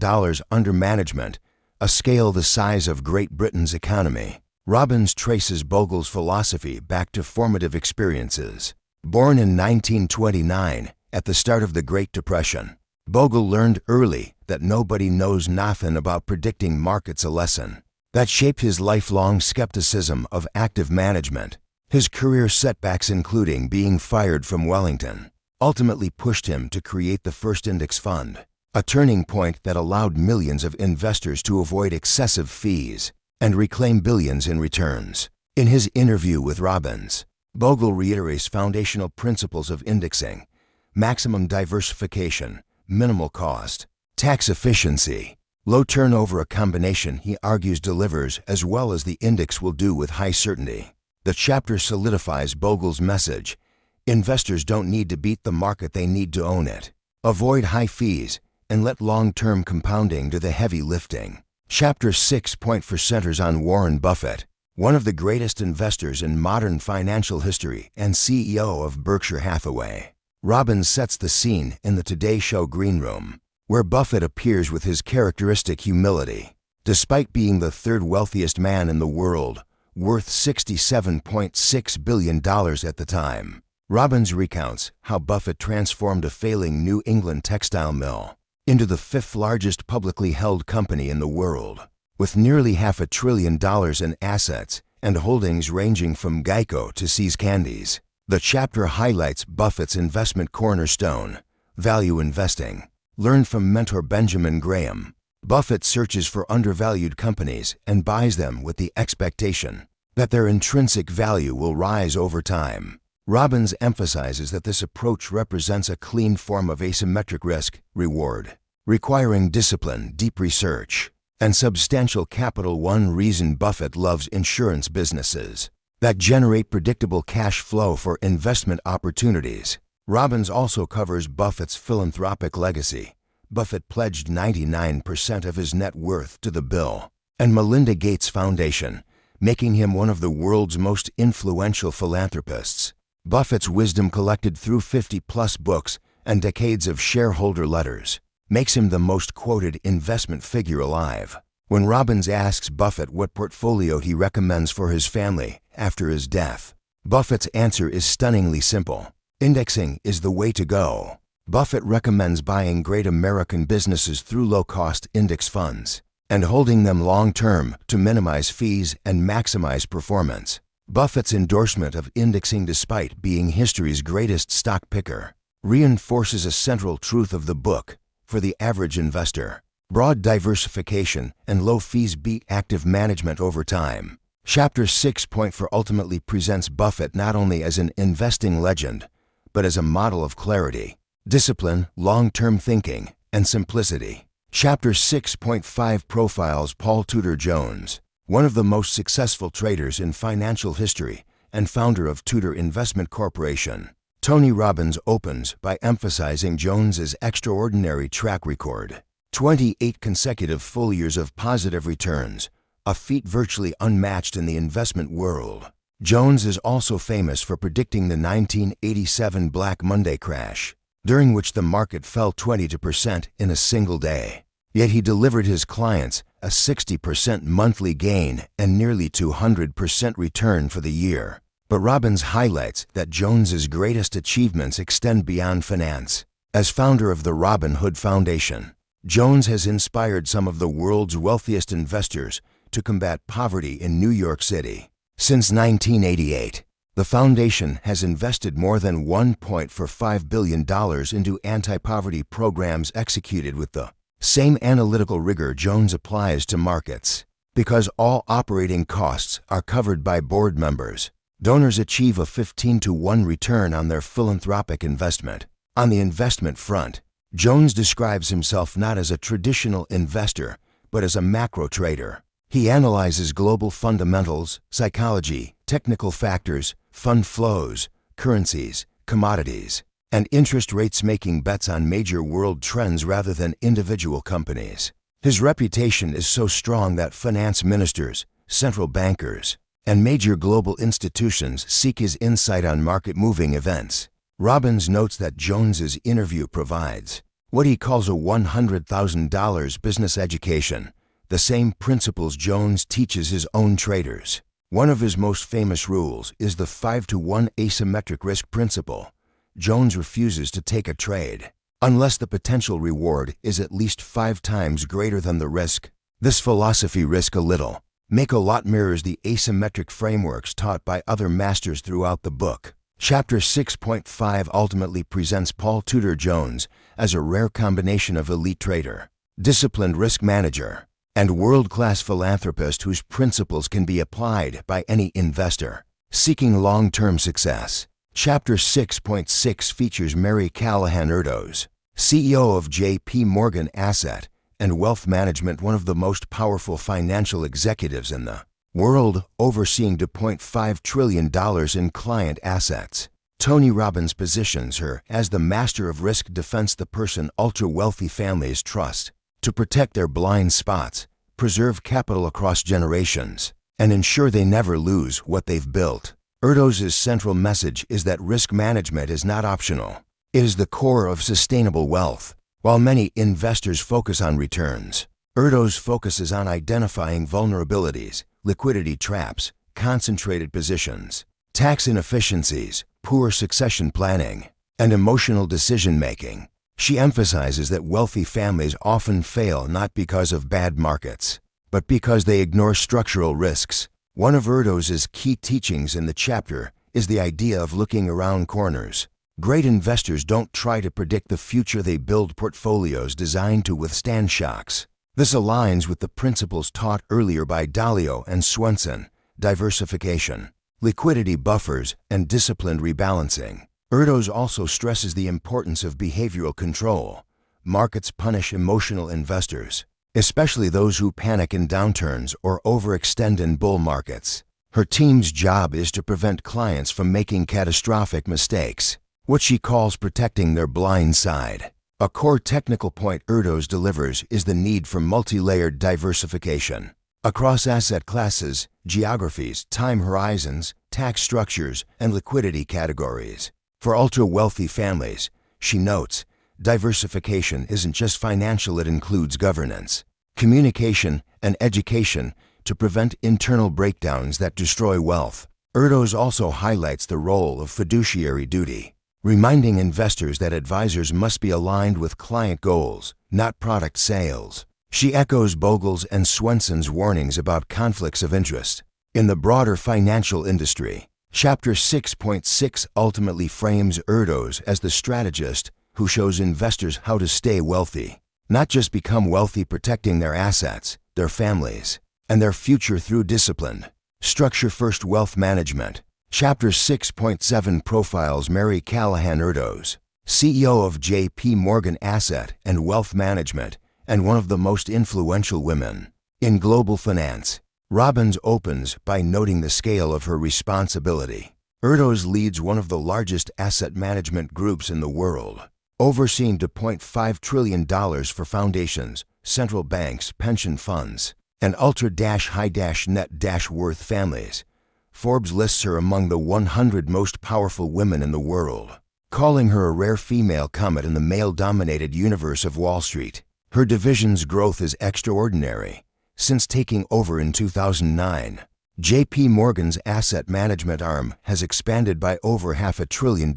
under management, a scale the size of Great Britain's economy. Robbins traces Bogle's philosophy back to formative experiences. Born in 1929, at the start of the Great Depression, Bogle learned early that nobody knows nothing about predicting markets, a lesson that shaped his lifelong skepticism of active management. His career setbacks, including being fired from Wellington, ultimately pushed him to create the first index fund, a turning point that allowed millions of investors to avoid excessive fees and reclaim billions in returns. In his interview with Robbins, Bogle reiterates foundational principles of indexing: maximum diversification, minimal cost, tax efficiency, low turnover, a combination he argues delivers as well as the index will do with high certainty. The chapter solidifies Bogle's message: investors don't need to beat the market, they need to own it. Avoid high fees and let long-term compounding do the heavy lifting. Chapter 6.4 centers on Warren Buffett, one of the greatest investors in modern financial history and CEO of Berkshire Hathaway. Robbins sets the scene in the Today Show green room, where Buffett appears with his characteristic humility. Despite being the third wealthiest man in the world, worth $67.6 billion at the time, Robbins recounts how Buffett transformed a failing New England textile mill into the fifth largest publicly held company in the world, with nearly $500 billion in assets and holdings ranging from Geico to See's Candies. The chapter highlights Buffett's investment cornerstone, value investing. Learned from mentor Benjamin Graham, Buffett searches for undervalued companies and buys them with the expectation that their intrinsic value will rise over time. Robbins emphasizes that this approach represents a clean form of asymmetric risk-reward, requiring discipline, deep research, and substantial capital. One reason Buffett loves insurance businesses that generate predictable cash flow for investment opportunities. Robbins also covers Buffett's philanthropic legacy. Buffett pledged 99% of his net worth to the Bill and Melinda Gates Foundation, making him one of the world's most influential philanthropists. Buffett's wisdom, collected through 50-plus books and decades of shareholder letters, makes him the most quoted investment figure alive. When Robbins asks Buffett what portfolio he recommends for his family after his death, Buffett's answer is stunningly simple: indexing is the way to go. Buffett recommends buying great American businesses through low-cost index funds and holding them long-term to minimize fees and maximize performance. Buffett's endorsement of indexing, despite being history's greatest stock picker, reinforces a central truth of the book for the average investor: broad diversification and low fees beat active management over time. Chapter 6.4 ultimately presents Buffett not only as an investing legend, but as a model of clarity, discipline, long-term thinking, and simplicity. Chapter 6.5 profiles Paul Tudor Jones, one of the most successful traders in financial history and founder of Tudor Investment Corporation. Tony Robbins opens by emphasizing Jones's extraordinary track record: 28 consecutive full years of positive returns, a feat virtually unmatched in the investment world. Jones is also famous for predicting the 1987 Black Monday crash, during which the market fell 22% in a single day. Yet he delivered his clients a 60% monthly gain and nearly 200% return for the year. But Robbins highlights that Jones's greatest achievements extend beyond finance. As founder of the Robin Hood Foundation, Jones has inspired some of the world's wealthiest investors to combat poverty in New York City. Since 1988, the foundation has invested more than $1.45 billion into anti-poverty programs executed with the same analytical rigor Jones applies to markets. Because all operating costs are covered by board members, donors achieve a 15-to-1 return on their philanthropic investment. On the investment front, Jones describes himself not as a traditional investor, but as a macro trader. He analyzes global fundamentals, psychology, technical factors, fund flows, currencies, commodities, and interest rates, making bets on major world trends rather than individual companies. His reputation is so strong that finance ministers, central bankers, and major global institutions seek his insight on market-moving events. Robbins notes that Jones's interview provides what he calls a $100,000 business education, the same principles Jones teaches his own traders. One of his most famous rules is the 5-to-1 asymmetric risk principle. Jones refuses to take a trade unless the potential reward is at least 5 times greater than the risk. This philosophy, risk a little, make a lot, mirrors the asymmetric frameworks taught by other masters throughout the book. Chapter 6.5 ultimately presents Paul Tudor Jones as a rare combination of elite trader, disciplined risk manager, and world-class philanthropist whose principles can be applied by any investor seeking long-term success. Chapter 6.6 features Mary Callahan Erdos, CEO of J.P. Morgan Asset and Wealth Management, one of the most powerful financial executives in the world, overseeing $2.5 trillion in client assets. Tony Robbins positions her as the master of risk defense, the person ultra-wealthy families trust to protect their blind spots, preserve capital across generations, and ensure they never lose what they've built. Erdos's central message is that risk management is not optional. It is the core of sustainable wealth. While many investors focus on returns, Erdos focuses on identifying vulnerabilities, liquidity traps, concentrated positions, tax inefficiencies, poor succession planning, and emotional decision-making. She emphasizes that wealthy families often fail not because of bad markets, but because they ignore structural risks. One of Erdos's key teachings in the chapter is the idea of looking around corners. Great investors don't try to predict the future, they build portfolios designed to withstand shocks. This aligns with the principles taught earlier by Dalio and Swenson: diversification, liquidity buffers, and disciplined rebalancing. Erdos also stresses the importance of behavioral control. Markets punish emotional investors, especially those who panic in downturns or overextend in bull markets. Her team's job is to prevent clients from making catastrophic mistakes, what she calls protecting their blind side. A core technical point Erdos delivers is the need for multi-layered diversification across asset classes, geographies, time horizons, tax structures, and liquidity categories. For ultra-wealthy families, she notes, diversification isn't just financial, it includes governance, communication, and education to prevent internal breakdowns that destroy wealth. Erdos also highlights the role of fiduciary duty, reminding investors that advisors must be aligned with client goals, not product sales. She echoes Bogle's and Swenson's warnings about conflicts of interest in the broader financial industry. Chapter 6.6 ultimately frames Erdos as the strategist who shows investors how to stay wealthy, not just become wealthy, protecting their assets, their families, and their future through disciplined, structure-first wealth management. Chapter 6.7 profiles Mary Callahan Erdos, CEO of J.P. Morgan Asset and Wealth Management and one of the most influential women in global finance. Robbins opens by noting the scale of her responsibility. Erdos leads one of the largest asset management groups in the world, overseeing $2.5 trillion for foundations, central banks, pension funds, and ultra-high-net-worth families. Forbes lists her among the 100 most powerful women in the world, calling her a rare female comet in the male-dominated universe of Wall Street. Her division's growth is extraordinary, Since taking over in 2009, J.P. Morgan's asset management arm has expanded by over $500 billion,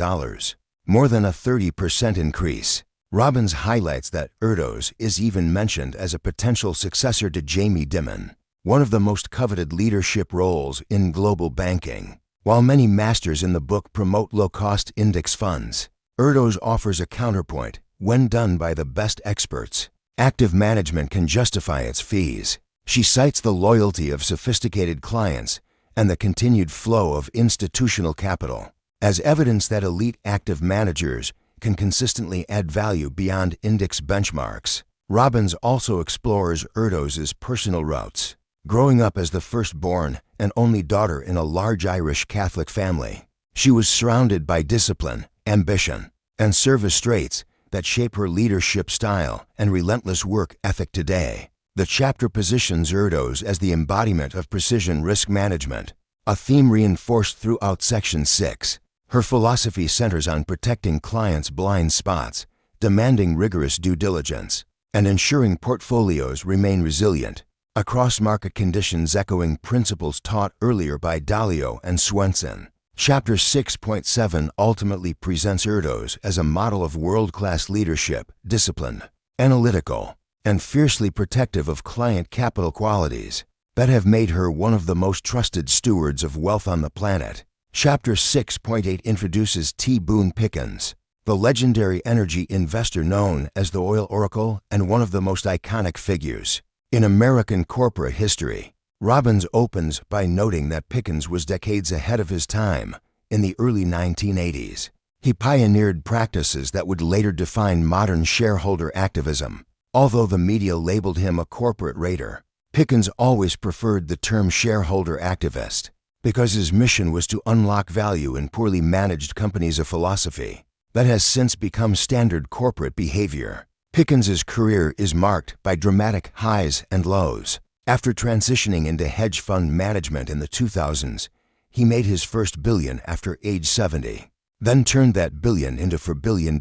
more than a 30% increase. Robbins highlights that Erdos is even mentioned as a potential successor to Jamie Dimon, one of the most coveted leadership roles in global banking. While many masters in the book promote low-cost index funds, Erdos offers a counterpoint when done by the best experts. Active management can justify its fees. She cites the loyalty of sophisticated clients and the continued flow of institutional capital as evidence that elite active managers can consistently add value beyond index benchmarks. Robbins also explores Erdos's personal roots. Growing up as the firstborn and only daughter in a large Irish Catholic family, she was surrounded by discipline, ambition, and service traits that shape her leadership style and relentless work ethic today. The chapter positions Erdos as the embodiment of precision risk management, a theme reinforced throughout Section 6. Her philosophy centers on protecting clients' blind spots, demanding rigorous due diligence, and ensuring portfolios remain resilient across market conditions, echoing principles taught earlier by Dalio and Swenson. Chapter 6.7 ultimately presents Erdos as a model of world-class leadership, disciplined, analytical, and fiercely protective of client capital qualities that have made her one of the most trusted stewards of wealth on the planet. Chapter 6.8 introduces T. Boone Pickens, the legendary energy investor known as the Oil Oracle and one of the most iconic figures in American corporate history. Robbins opens by noting that Pickens was decades ahead of his time. In the early 1980s, he pioneered practices that would later define modern shareholder activism. Although the media labeled him a corporate raider, Pickens always preferred the term shareholder activist because his mission was to unlock value in poorly managed companies, a philosophy that has since become standard corporate behavior. Pickens's career is marked by dramatic highs and lows. After transitioning into hedge fund management in the 2000s, he made his first billion after age 70, then turned that billion into $4 billion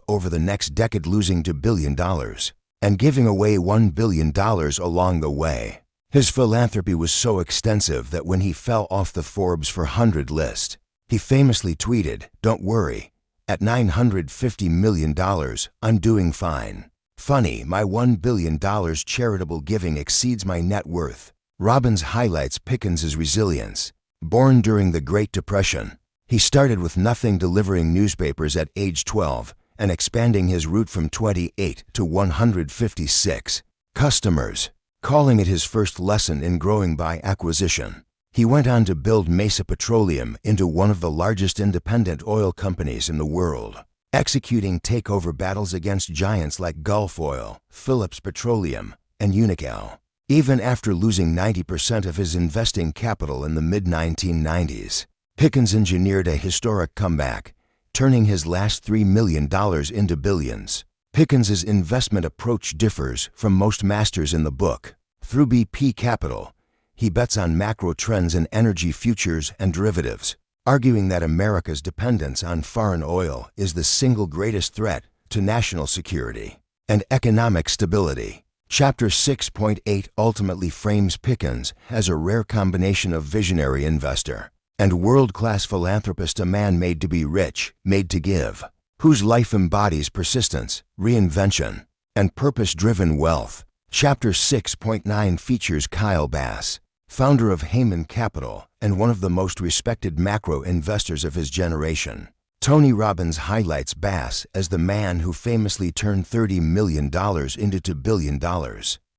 over the next decade, losing $2 billion and giving away $1 billion along the way. His philanthropy was so extensive that when he fell off the Forbes 400 list, he famously tweeted, "Don't worry, at $950 million, I'm doing fine. Funny, my $1 billion charitable giving exceeds my net worth." Robbins highlights Pickens's resilience. Born during the Great Depression, he started with nothing, delivering newspapers at age 12 and expanding his route from 28 to 156 customers, calling it his first lesson in growing by acquisition. He went on to build Mesa Petroleum into one of the largest independent oil companies in the world, executing takeover battles against giants like Gulf Oil, Phillips Petroleum, and Unocal. Even after losing 90% of his investing capital in the mid-1990s, Pickens engineered a historic comeback, turning his last $3 million into billions. Pickens's investment approach differs from most masters in the book. Through BP Capital, he bets on macro trends in energy futures and derivatives, arguing that America's dependence on foreign oil is the single greatest threat to national security and economic stability. Chapter 6.8 ultimately frames Pickens as a rare combination of visionary investor and world-class philanthropist, a man made to be rich, made to give, whose life embodies persistence, reinvention, and purpose-driven wealth. Chapter 6.9 features Kyle Bass, founder of Heyman Capital and one of the most respected macro investors of his generation. Tony Robbins highlights Bass as the man who famously turned $30 million into $2 billion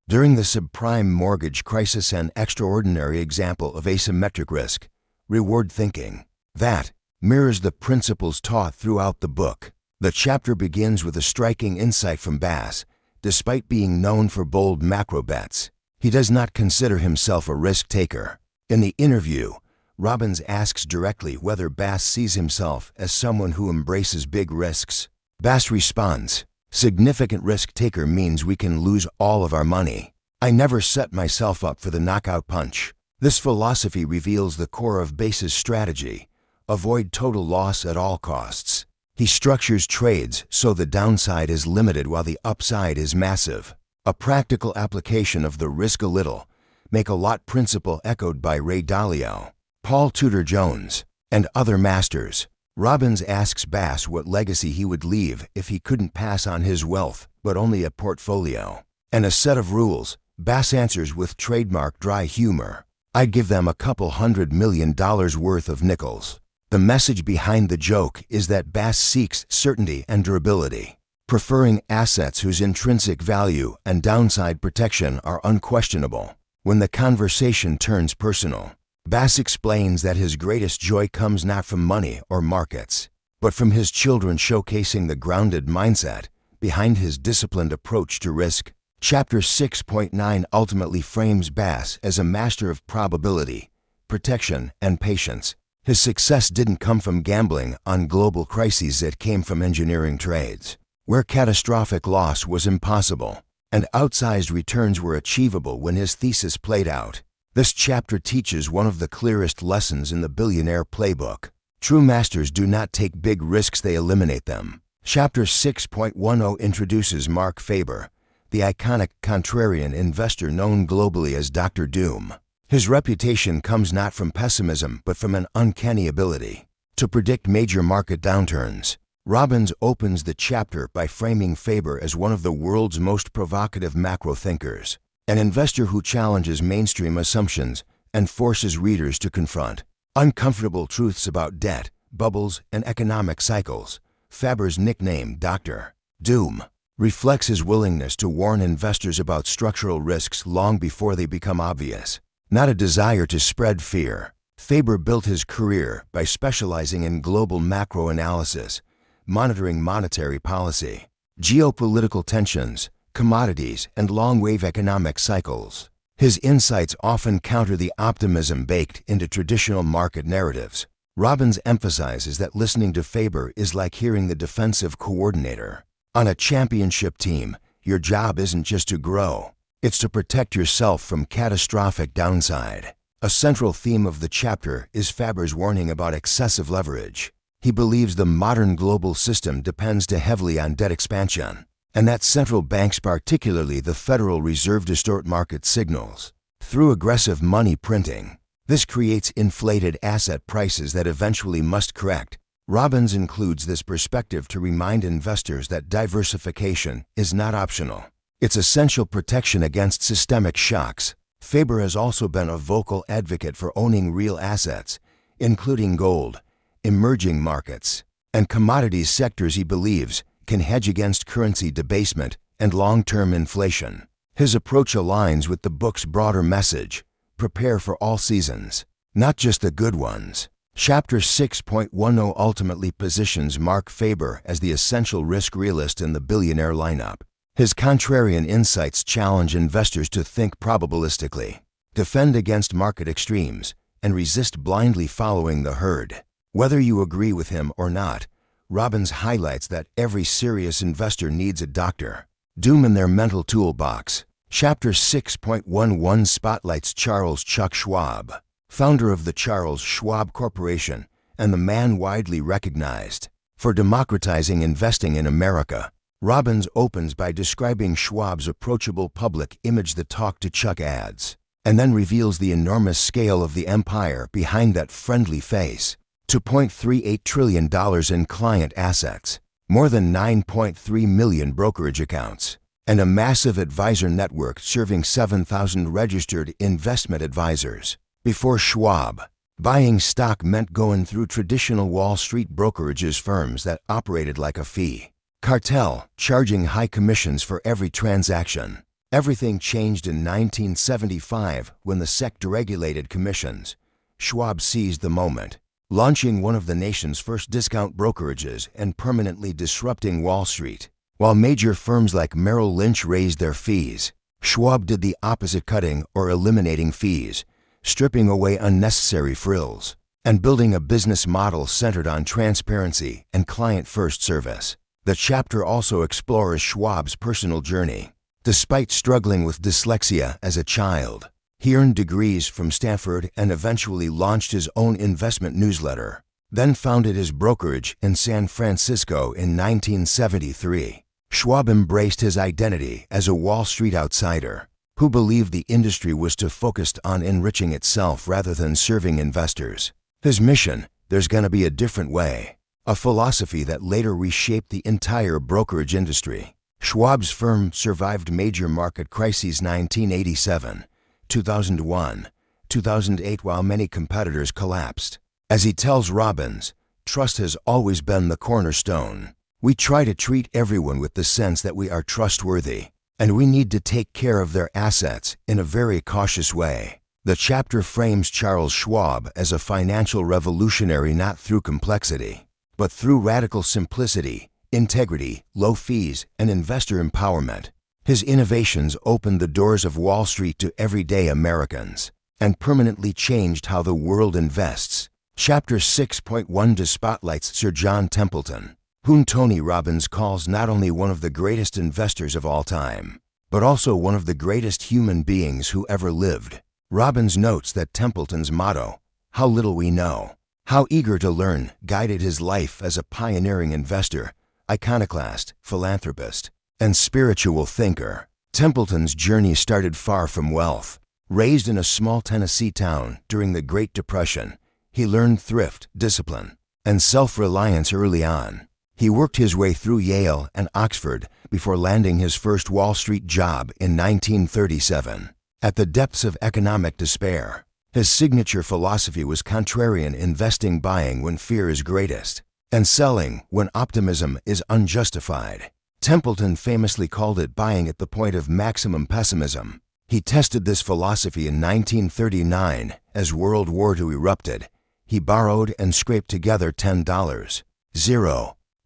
during the subprime mortgage crisis, an extraordinary example of asymmetric risk reward thinking that mirrors the principles taught throughout the book. The chapter begins with a striking insight from Bass. Despite being known for bold macro bets, he does not consider himself a risk taker. In the interview, Robbins asks directly whether Bass sees himself as someone who embraces big risks. Bass responds, "Significant risk taker means we can lose all of our money. I never set myself up for the knockout punch." This philosophy reveals the core of Bass's strategy: avoid total loss at all costs. He structures trades so the downside is limited while the upside is massive. A practical application of the risk a little, make a lot principle echoed by Ray Dalio, Paul Tudor Jones, and other masters. Robbins asks Bass what legacy he would leave if he couldn't pass on his wealth, but only a portfolio and a set of rules. Bass answers with trademark dry humor, "I'd give them a couple $100 million worth of nickels." The message behind the joke is that Bass seeks certainty and durability, preferring assets whose intrinsic value and downside protection are unquestionable. When the conversation turns personal, Bass explains that his greatest joy comes not from money or markets, but from his children showcasing the grounded mindset behind his disciplined approach to risk. Chapter 6.9 ultimately frames Bass as a master of probability, protection, and patience. His success didn't come from gambling on global crises, it came from engineering trades, where catastrophic loss was impossible and outsized returns were achievable when his thesis played out. This chapter teaches one of the clearest lessons in the billionaire playbook. True masters do not take big risks, they eliminate them. Chapter 6.10 introduces Mark Faber, the iconic contrarian investor known globally as Dr. Doom. His reputation comes not from pessimism but from an uncanny ability to predict major market downturns. Robbins opens the chapter by framing Faber as one of the world's most provocative macro thinkers, an investor who challenges mainstream assumptions and forces readers to confront uncomfortable truths about debt, bubbles, and economic cycles. Faber's nickname, Dr. Doom, reflects his willingness to warn investors about structural risks long before they become obvious, not a desire to spread fear. Faber built his career by specializing in global macro analysis, monitoring monetary policy, geopolitical tensions, commodities, and long-wave economic cycles. His insights often counter the optimism baked into traditional market narratives. Robbins emphasizes that listening to Faber is like hearing the defensive coordinator. On a championship team, your job isn't just to grow, it's to protect yourself from catastrophic downside. A central theme of the chapter is Faber's warning about excessive leverage. He believes the modern global system depends too heavily on debt expansion, and that central banks, particularly the Federal Reserve, distort market signals through aggressive money printing. This creates inflated asset prices that eventually must correct. Robbins includes this perspective to remind investors that diversification is not optional. It's essential protection against systemic shocks. Faber has also been a vocal advocate for owning real assets, including gold, emerging markets, and commodities, sectors he believes can hedge against currency debasement and long-term inflation. His approach aligns with the book's broader message: prepare for all seasons, not just the good ones. Chapter 6.10 ultimately positions Mark Faber as the essential risk realist in the billionaire lineup. His contrarian insights challenge investors to think probabilistically, defend against market extremes, and resist blindly following the herd. Whether you agree with him or not, Robbins highlights that every serious investor needs a Dr. Doom in their mental toolbox. Chapter 6.11 spotlights Charles Chuck Schwab, founder of the Charles Schwab Corporation and the man widely recognized for democratizing investing in America. Robbins opens by describing Schwab's approachable public image, the talk to Chuck ads, and then reveals the enormous scale of the empire behind that friendly face. $2.38 trillion in client assets, more than 9.3 million brokerage accounts, and a massive advisor network serving 7,000 registered investment advisors. Before Schwab, buying stock meant going through traditional Wall Street brokerages, firms that operated like a fee cartel, charging high commissions for every transaction. Everything changed in 1975 when the SEC deregulated commissions. Schwab seized the moment, launching one of the nation's first discount brokerages and permanently disrupting Wall Street. While major firms like Merrill Lynch raised their fees, Schwab did the opposite, cutting or eliminating fees, stripping away unnecessary frills, and building a business model centered on transparency and client-first service. The chapter also explores Schwab's personal journey. Despite struggling with dyslexia as a child, he earned degrees from Stanford and eventually launched his own investment newsletter, then founded his brokerage in San Francisco in 1973. Schwab embraced his identity as a Wall Street outsider who believed the industry was to focus on enriching itself rather than serving investors. His mission, "There's gonna be a different way," a philosophy that later reshaped the entire brokerage industry. Schwab's firm survived major market crises 1987, 2001, 2008 while many competitors collapsed. As he tells Robbins, "Trust has always been the cornerstone. We try to treat everyone with the sense that we are trustworthy, and we need to take care of their assets in a very cautious way." The chapter frames Charles Schwab as a financial revolutionary not through complexity, but through radical simplicity, integrity, low fees, and investor empowerment. His innovations opened the doors of Wall Street to everyday Americans and permanently changed how the world invests. Chapter 6.1 spotlights Sir John Templeton, whom Tony Robbins calls not only one of the greatest investors of all time, but also one of the greatest human beings who ever lived. Robbins notes that Templeton's motto, "How little we know, how eager to learn," guided his life as a pioneering investor, iconoclast, philanthropist, and spiritual thinker. Templeton's journey started far from wealth. Raised in a small Tennessee town during the Great Depression, he learned thrift, discipline, and self-reliance early on. He worked his way through Yale and Oxford before landing his first Wall Street job in 1937. At the depths of economic despair, his signature philosophy was contrarian investing, buying when fear is greatest, and selling when optimism is unjustified. Templeton famously called it buying at the point of maximum pessimism. He tested this philosophy in 1939 as World War II erupted. He borrowed and scraped together $10.00,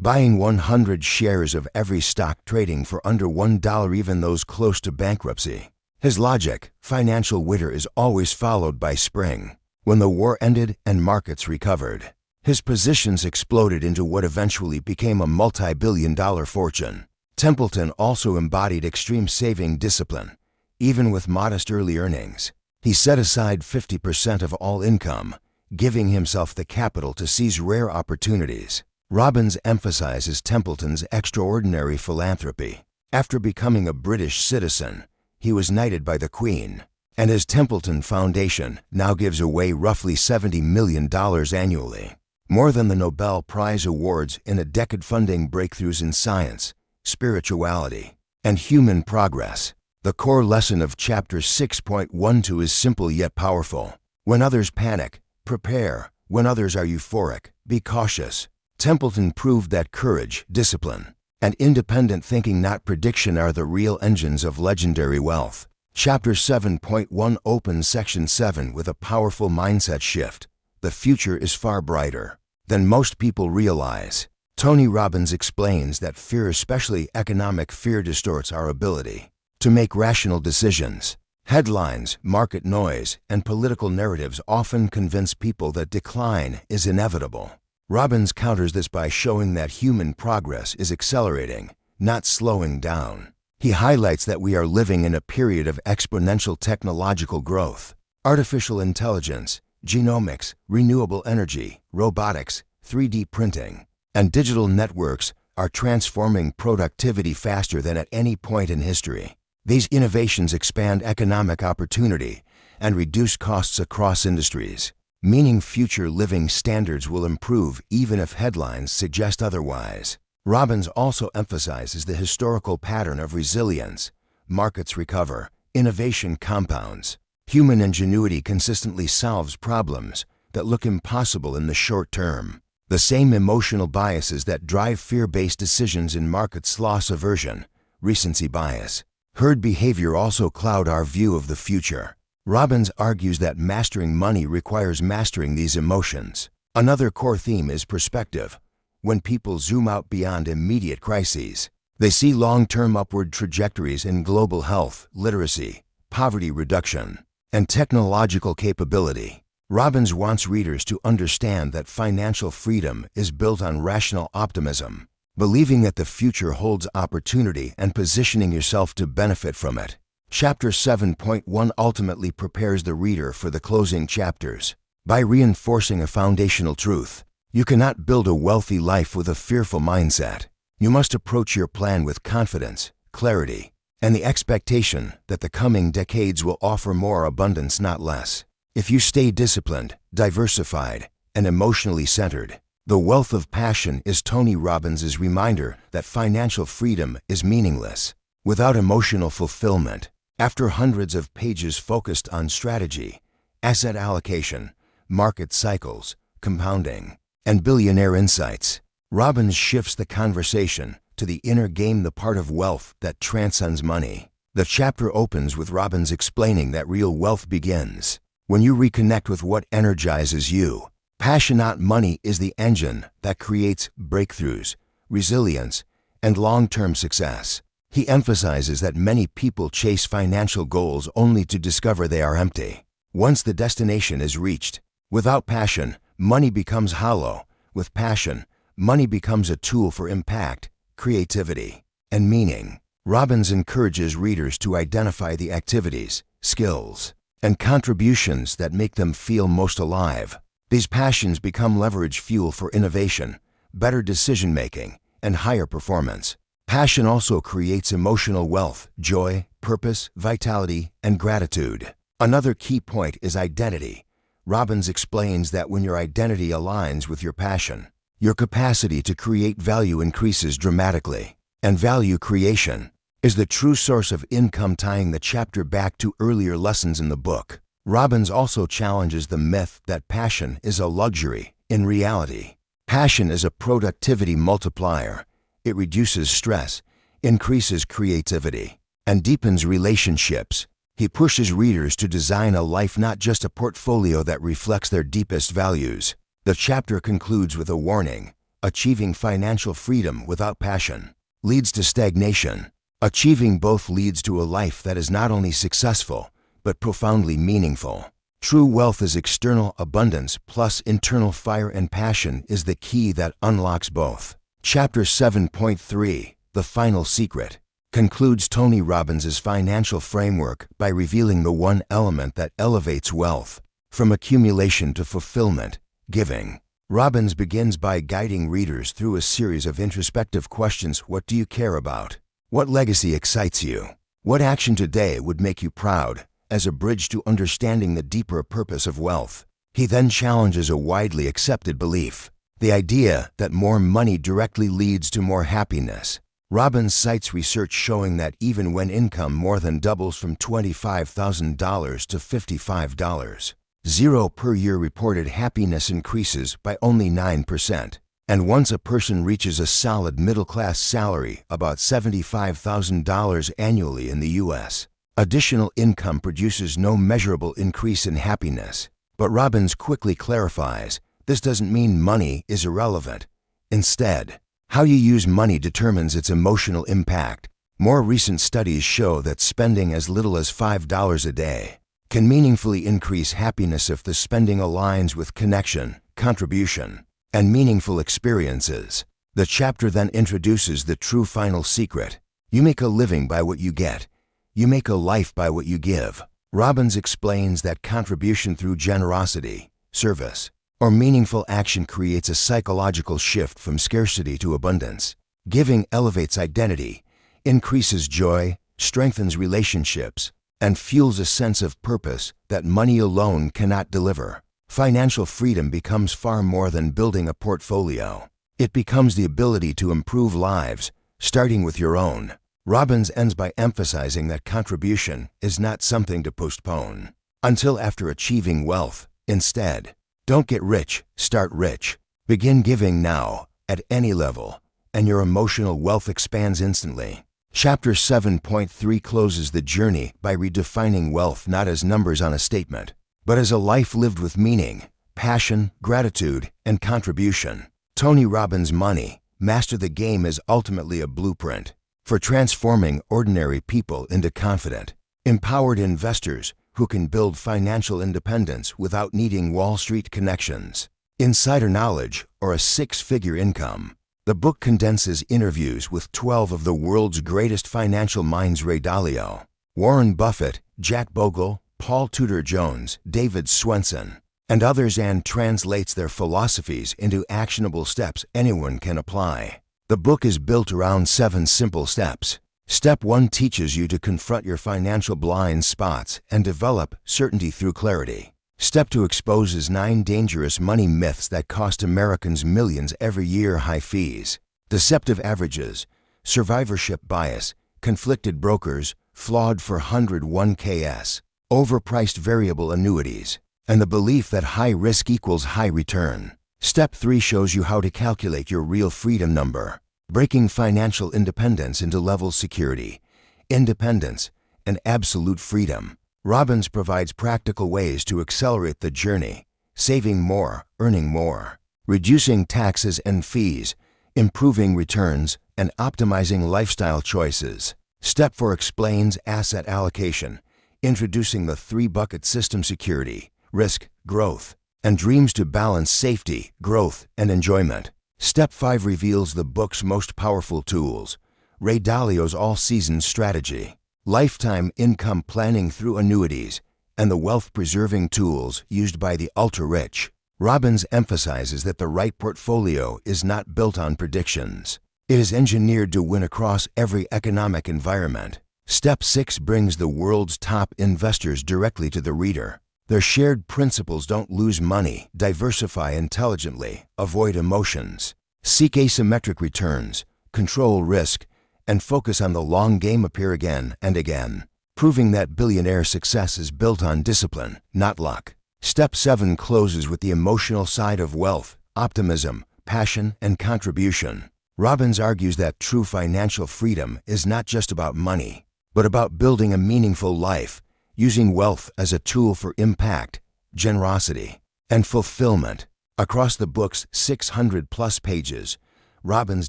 buying 100 shares of every stock trading for under $1, even those close to bankruptcy. His logic, financial winter is always followed by spring. When the war ended and markets recovered, his positions exploded into what eventually became a multi-billion-dollar fortune. Templeton also embodied extreme saving discipline. Even with modest early earnings, he set aside 50% of all income, giving himself the capital to seize rare opportunities. Robbins emphasizes Templeton's extraordinary philanthropy. After becoming a British citizen, he was knighted by the Queen, and his Templeton Foundation now gives away roughly $70 million annually, more than the Nobel Prize awards in a decade, funding breakthroughs in science, spirituality, and human progress. The core lesson of Chapter 6.12 is simple yet powerful. When others panic, prepare. When others are euphoric, be cautious. Templeton proved that courage, discipline, and independent thinking, not prediction, are the real engines of legendary wealth. Chapter 7.1 opens Section 7 with a powerful mindset shift. The future is far brighter than most people realize. Tony Robbins explains that fear, especially economic fear, distorts our ability to make rational decisions. Headlines, market noise, and political narratives often convince people that decline is inevitable. Robbins counters this by showing that human progress is accelerating, not slowing down. He highlights that we are living in a period of exponential technological growth. Artificial intelligence, genomics, renewable energy, robotics, 3D printing, and digital networks are transforming productivity faster than at any point in history. These innovations expand economic opportunity and reduce costs across industries, meaning future living standards will improve even if headlines suggest otherwise. Robbins also emphasizes the historical pattern of resilience. Markets recover, innovation compounds. Human ingenuity consistently solves problems that look impossible in the short term. The same emotional biases that drive fear-based decisions in markets, loss aversion, recency bias, herd behavior, also cloud our view of the future. Robbins argues that mastering money requires mastering these emotions. Another core theme is perspective. When people zoom out beyond immediate crises, they see long-term upward trajectories in global health, literacy, poverty reduction, and technological capability. Robbins wants readers to understand that financial freedom is built on rational optimism, believing that the future holds opportunity and positioning yourself to benefit from it. Chapter 7.1 ultimately prepares the reader for the closing chapters. By reinforcing a foundational truth, you cannot build a wealthy life with a fearful mindset. You must approach your plan with confidence, clarity, and the expectation that the coming decades will offer more abundance, not less. If you stay disciplined, diversified, and emotionally centered, the wealth of passion is Tony Robbins' reminder that financial freedom is meaningless without emotional fulfillment. After hundreds of pages focused on strategy, asset allocation, market cycles, compounding, and billionaire insights, Robbins shifts the conversation to the inner game, the part of wealth that transcends money. The chapter opens with Robbins explaining that real wealth begins when you reconnect with what energizes you. Passion, not money, is the engine that creates breakthroughs, resilience, and long-term success. He emphasizes that many people chase financial goals only to discover they are empty once the destination is reached. Without passion, money becomes hollow. With passion, money becomes a tool for impact, creativity, and meaning. Robbins encourages readers to identify the activities, skills, and contributions that make them feel most alive. These passions become leverage fuel for innovation, better decision-making, and higher performance. Passion also creates emotional wealth, joy, purpose, vitality, and gratitude. Another key point is identity. Robbins explains that when your identity aligns with your passion, your capacity to create value increases dramatically. And value creation is the true source of income, tying the chapter back to earlier lessons in the book. Robbins also challenges the myth that passion is a luxury. In reality, passion is a productivity multiplier. It reduces stress, increases creativity, and deepens relationships. He pushes readers to design a life, not just a portfolio, that reflects their deepest values. The chapter concludes with a warning: achieving financial freedom without passion leads to stagnation. Achieving both leads to a life that is not only successful, but profoundly meaningful. True wealth is external abundance plus internal fire, and passion is the key that unlocks both. Chapter 7.3, The Final Secret, concludes Tony Robbins' financial framework by revealing the one element that elevates wealth from accumulation to fulfillment: giving. Robbins begins by guiding readers through a series of introspective questions. What do you care about? What legacy excites you? What action today would make you proud? As a bridge to understanding the deeper purpose of wealth. He then challenges a widely accepted belief: the idea that more money directly leads to more happiness. Robbins cites research showing that even when income more than doubles from $25,000 to $55,000 per year, reported happiness increases by only 9%. And once a person reaches a solid middle-class salary, about $75,000 annually in the U.S., additional income produces no measurable increase in happiness. But Robbins quickly clarifies, this doesn't mean money is irrelevant. Instead, how you use money determines its emotional impact. More recent studies show that spending as little as $5 a day can meaningfully increase happiness if the spending aligns with connection, contribution, and meaningful experiences. The chapter then introduces the true final secret: you make a living by what you get. You make a life by what you give. Robbins explains that contribution through generosity, service, or meaningful action creates a psychological shift from scarcity to abundance. Giving elevates identity, increases joy, strengthens relationships, and fuels a sense of purpose that money alone cannot deliver. Financial freedom becomes far more than building a portfolio. It becomes the ability to improve lives, starting with your own. Robbins ends by emphasizing that contribution is not something to postpone until after achieving wealth. Instead, don't get rich, start rich. Begin giving now, at any level, and your emotional wealth expands instantly. Chapter 7.3 closes the journey by redefining wealth not as numbers on a statement, but as a life lived with meaning, passion, gratitude, and contribution. Tony Robbins' Money, Master the Game is ultimately a blueprint for transforming ordinary people into confident, empowered investors who can build financial independence without needing Wall Street connections, insider knowledge, or a six-figure income. The book condenses interviews with 12 of the world's greatest financial minds: Ray Dalio, Warren Buffett, Jack Bogle, Paul Tudor Jones, David Swenson, and others, and translates their philosophies into actionable steps anyone can apply. The book is built around 7 simple steps. Step 1 teaches you to confront your financial blind spots and develop certainty through clarity. Step 2 exposes 9 dangerous money myths that cost Americans millions every year: high fees, deceptive averages, survivorship bias, conflicted brokers, flawed 401ks, overpriced variable annuities, and the belief that high risk equals high return. Step 3 shows you how to calculate your real freedom number, breaking financial independence into levels: security, independence, and absolute freedom. Robbins provides practical ways to accelerate the journey: saving more, earning more, reducing taxes and fees, improving returns, and optimizing lifestyle choices. Step 4 explains asset allocation, introducing the 3-bucket system: security, risk, growth, and dreams to balance safety, growth, and enjoyment. Step 5 reveals the book's most powerful tools: Ray Dalio's all-season strategy, lifetime income planning through annuities, and the wealth-preserving tools used by the ultra-rich. Robbins emphasizes that the right portfolio is not built on predictions. It is engineered to win across every economic environment. Step 6 brings the world's top investors directly to the reader. Their shared principles: don't lose money, diversify intelligently, avoid emotions, seek asymmetric returns, control risk, and focus on the long game appear again and again, proving that billionaire success is built on discipline, not luck. Step 7 closes with the emotional side of wealth: optimism, passion, and contribution. Robbins argues that true financial freedom is not just about money, but about building a meaningful life, using wealth as a tool for impact, generosity, and fulfillment. Across the book's 600-plus pages, Robbins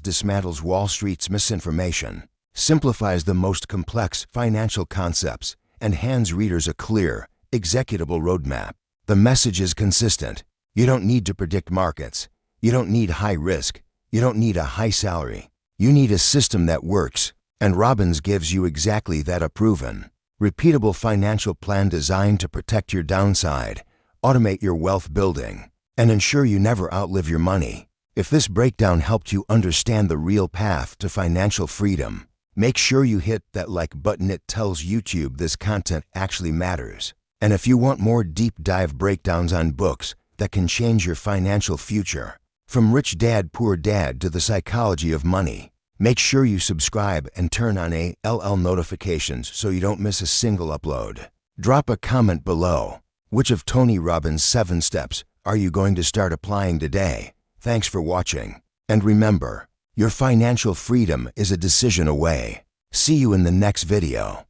dismantles Wall Street's misinformation, simplifies the most complex financial concepts, and hands readers a clear, executable roadmap. The message is consistent. You don't need to predict markets. You don't need high risk. You don't need a high salary. You need a system that works, and Robbins gives you exactly that: a proven, repeatable financial plan designed to protect your downside, automate your wealth building, and ensure you never outlive your money. If this breakdown helped you understand the real path to financial freedom, make sure you hit that like button. It tells YouTube this content actually matters. And if you want more deep dive breakdowns on books that can change your financial future, from Rich Dad Poor Dad to The Psychology of Money, make sure you subscribe and turn on ALL notifications so you don't miss a single upload. Drop a comment below. Which of Tony Robbins' 7 steps are you going to start applying today? Thanks for watching. And remember, your financial freedom is a decision away. See you in the next video.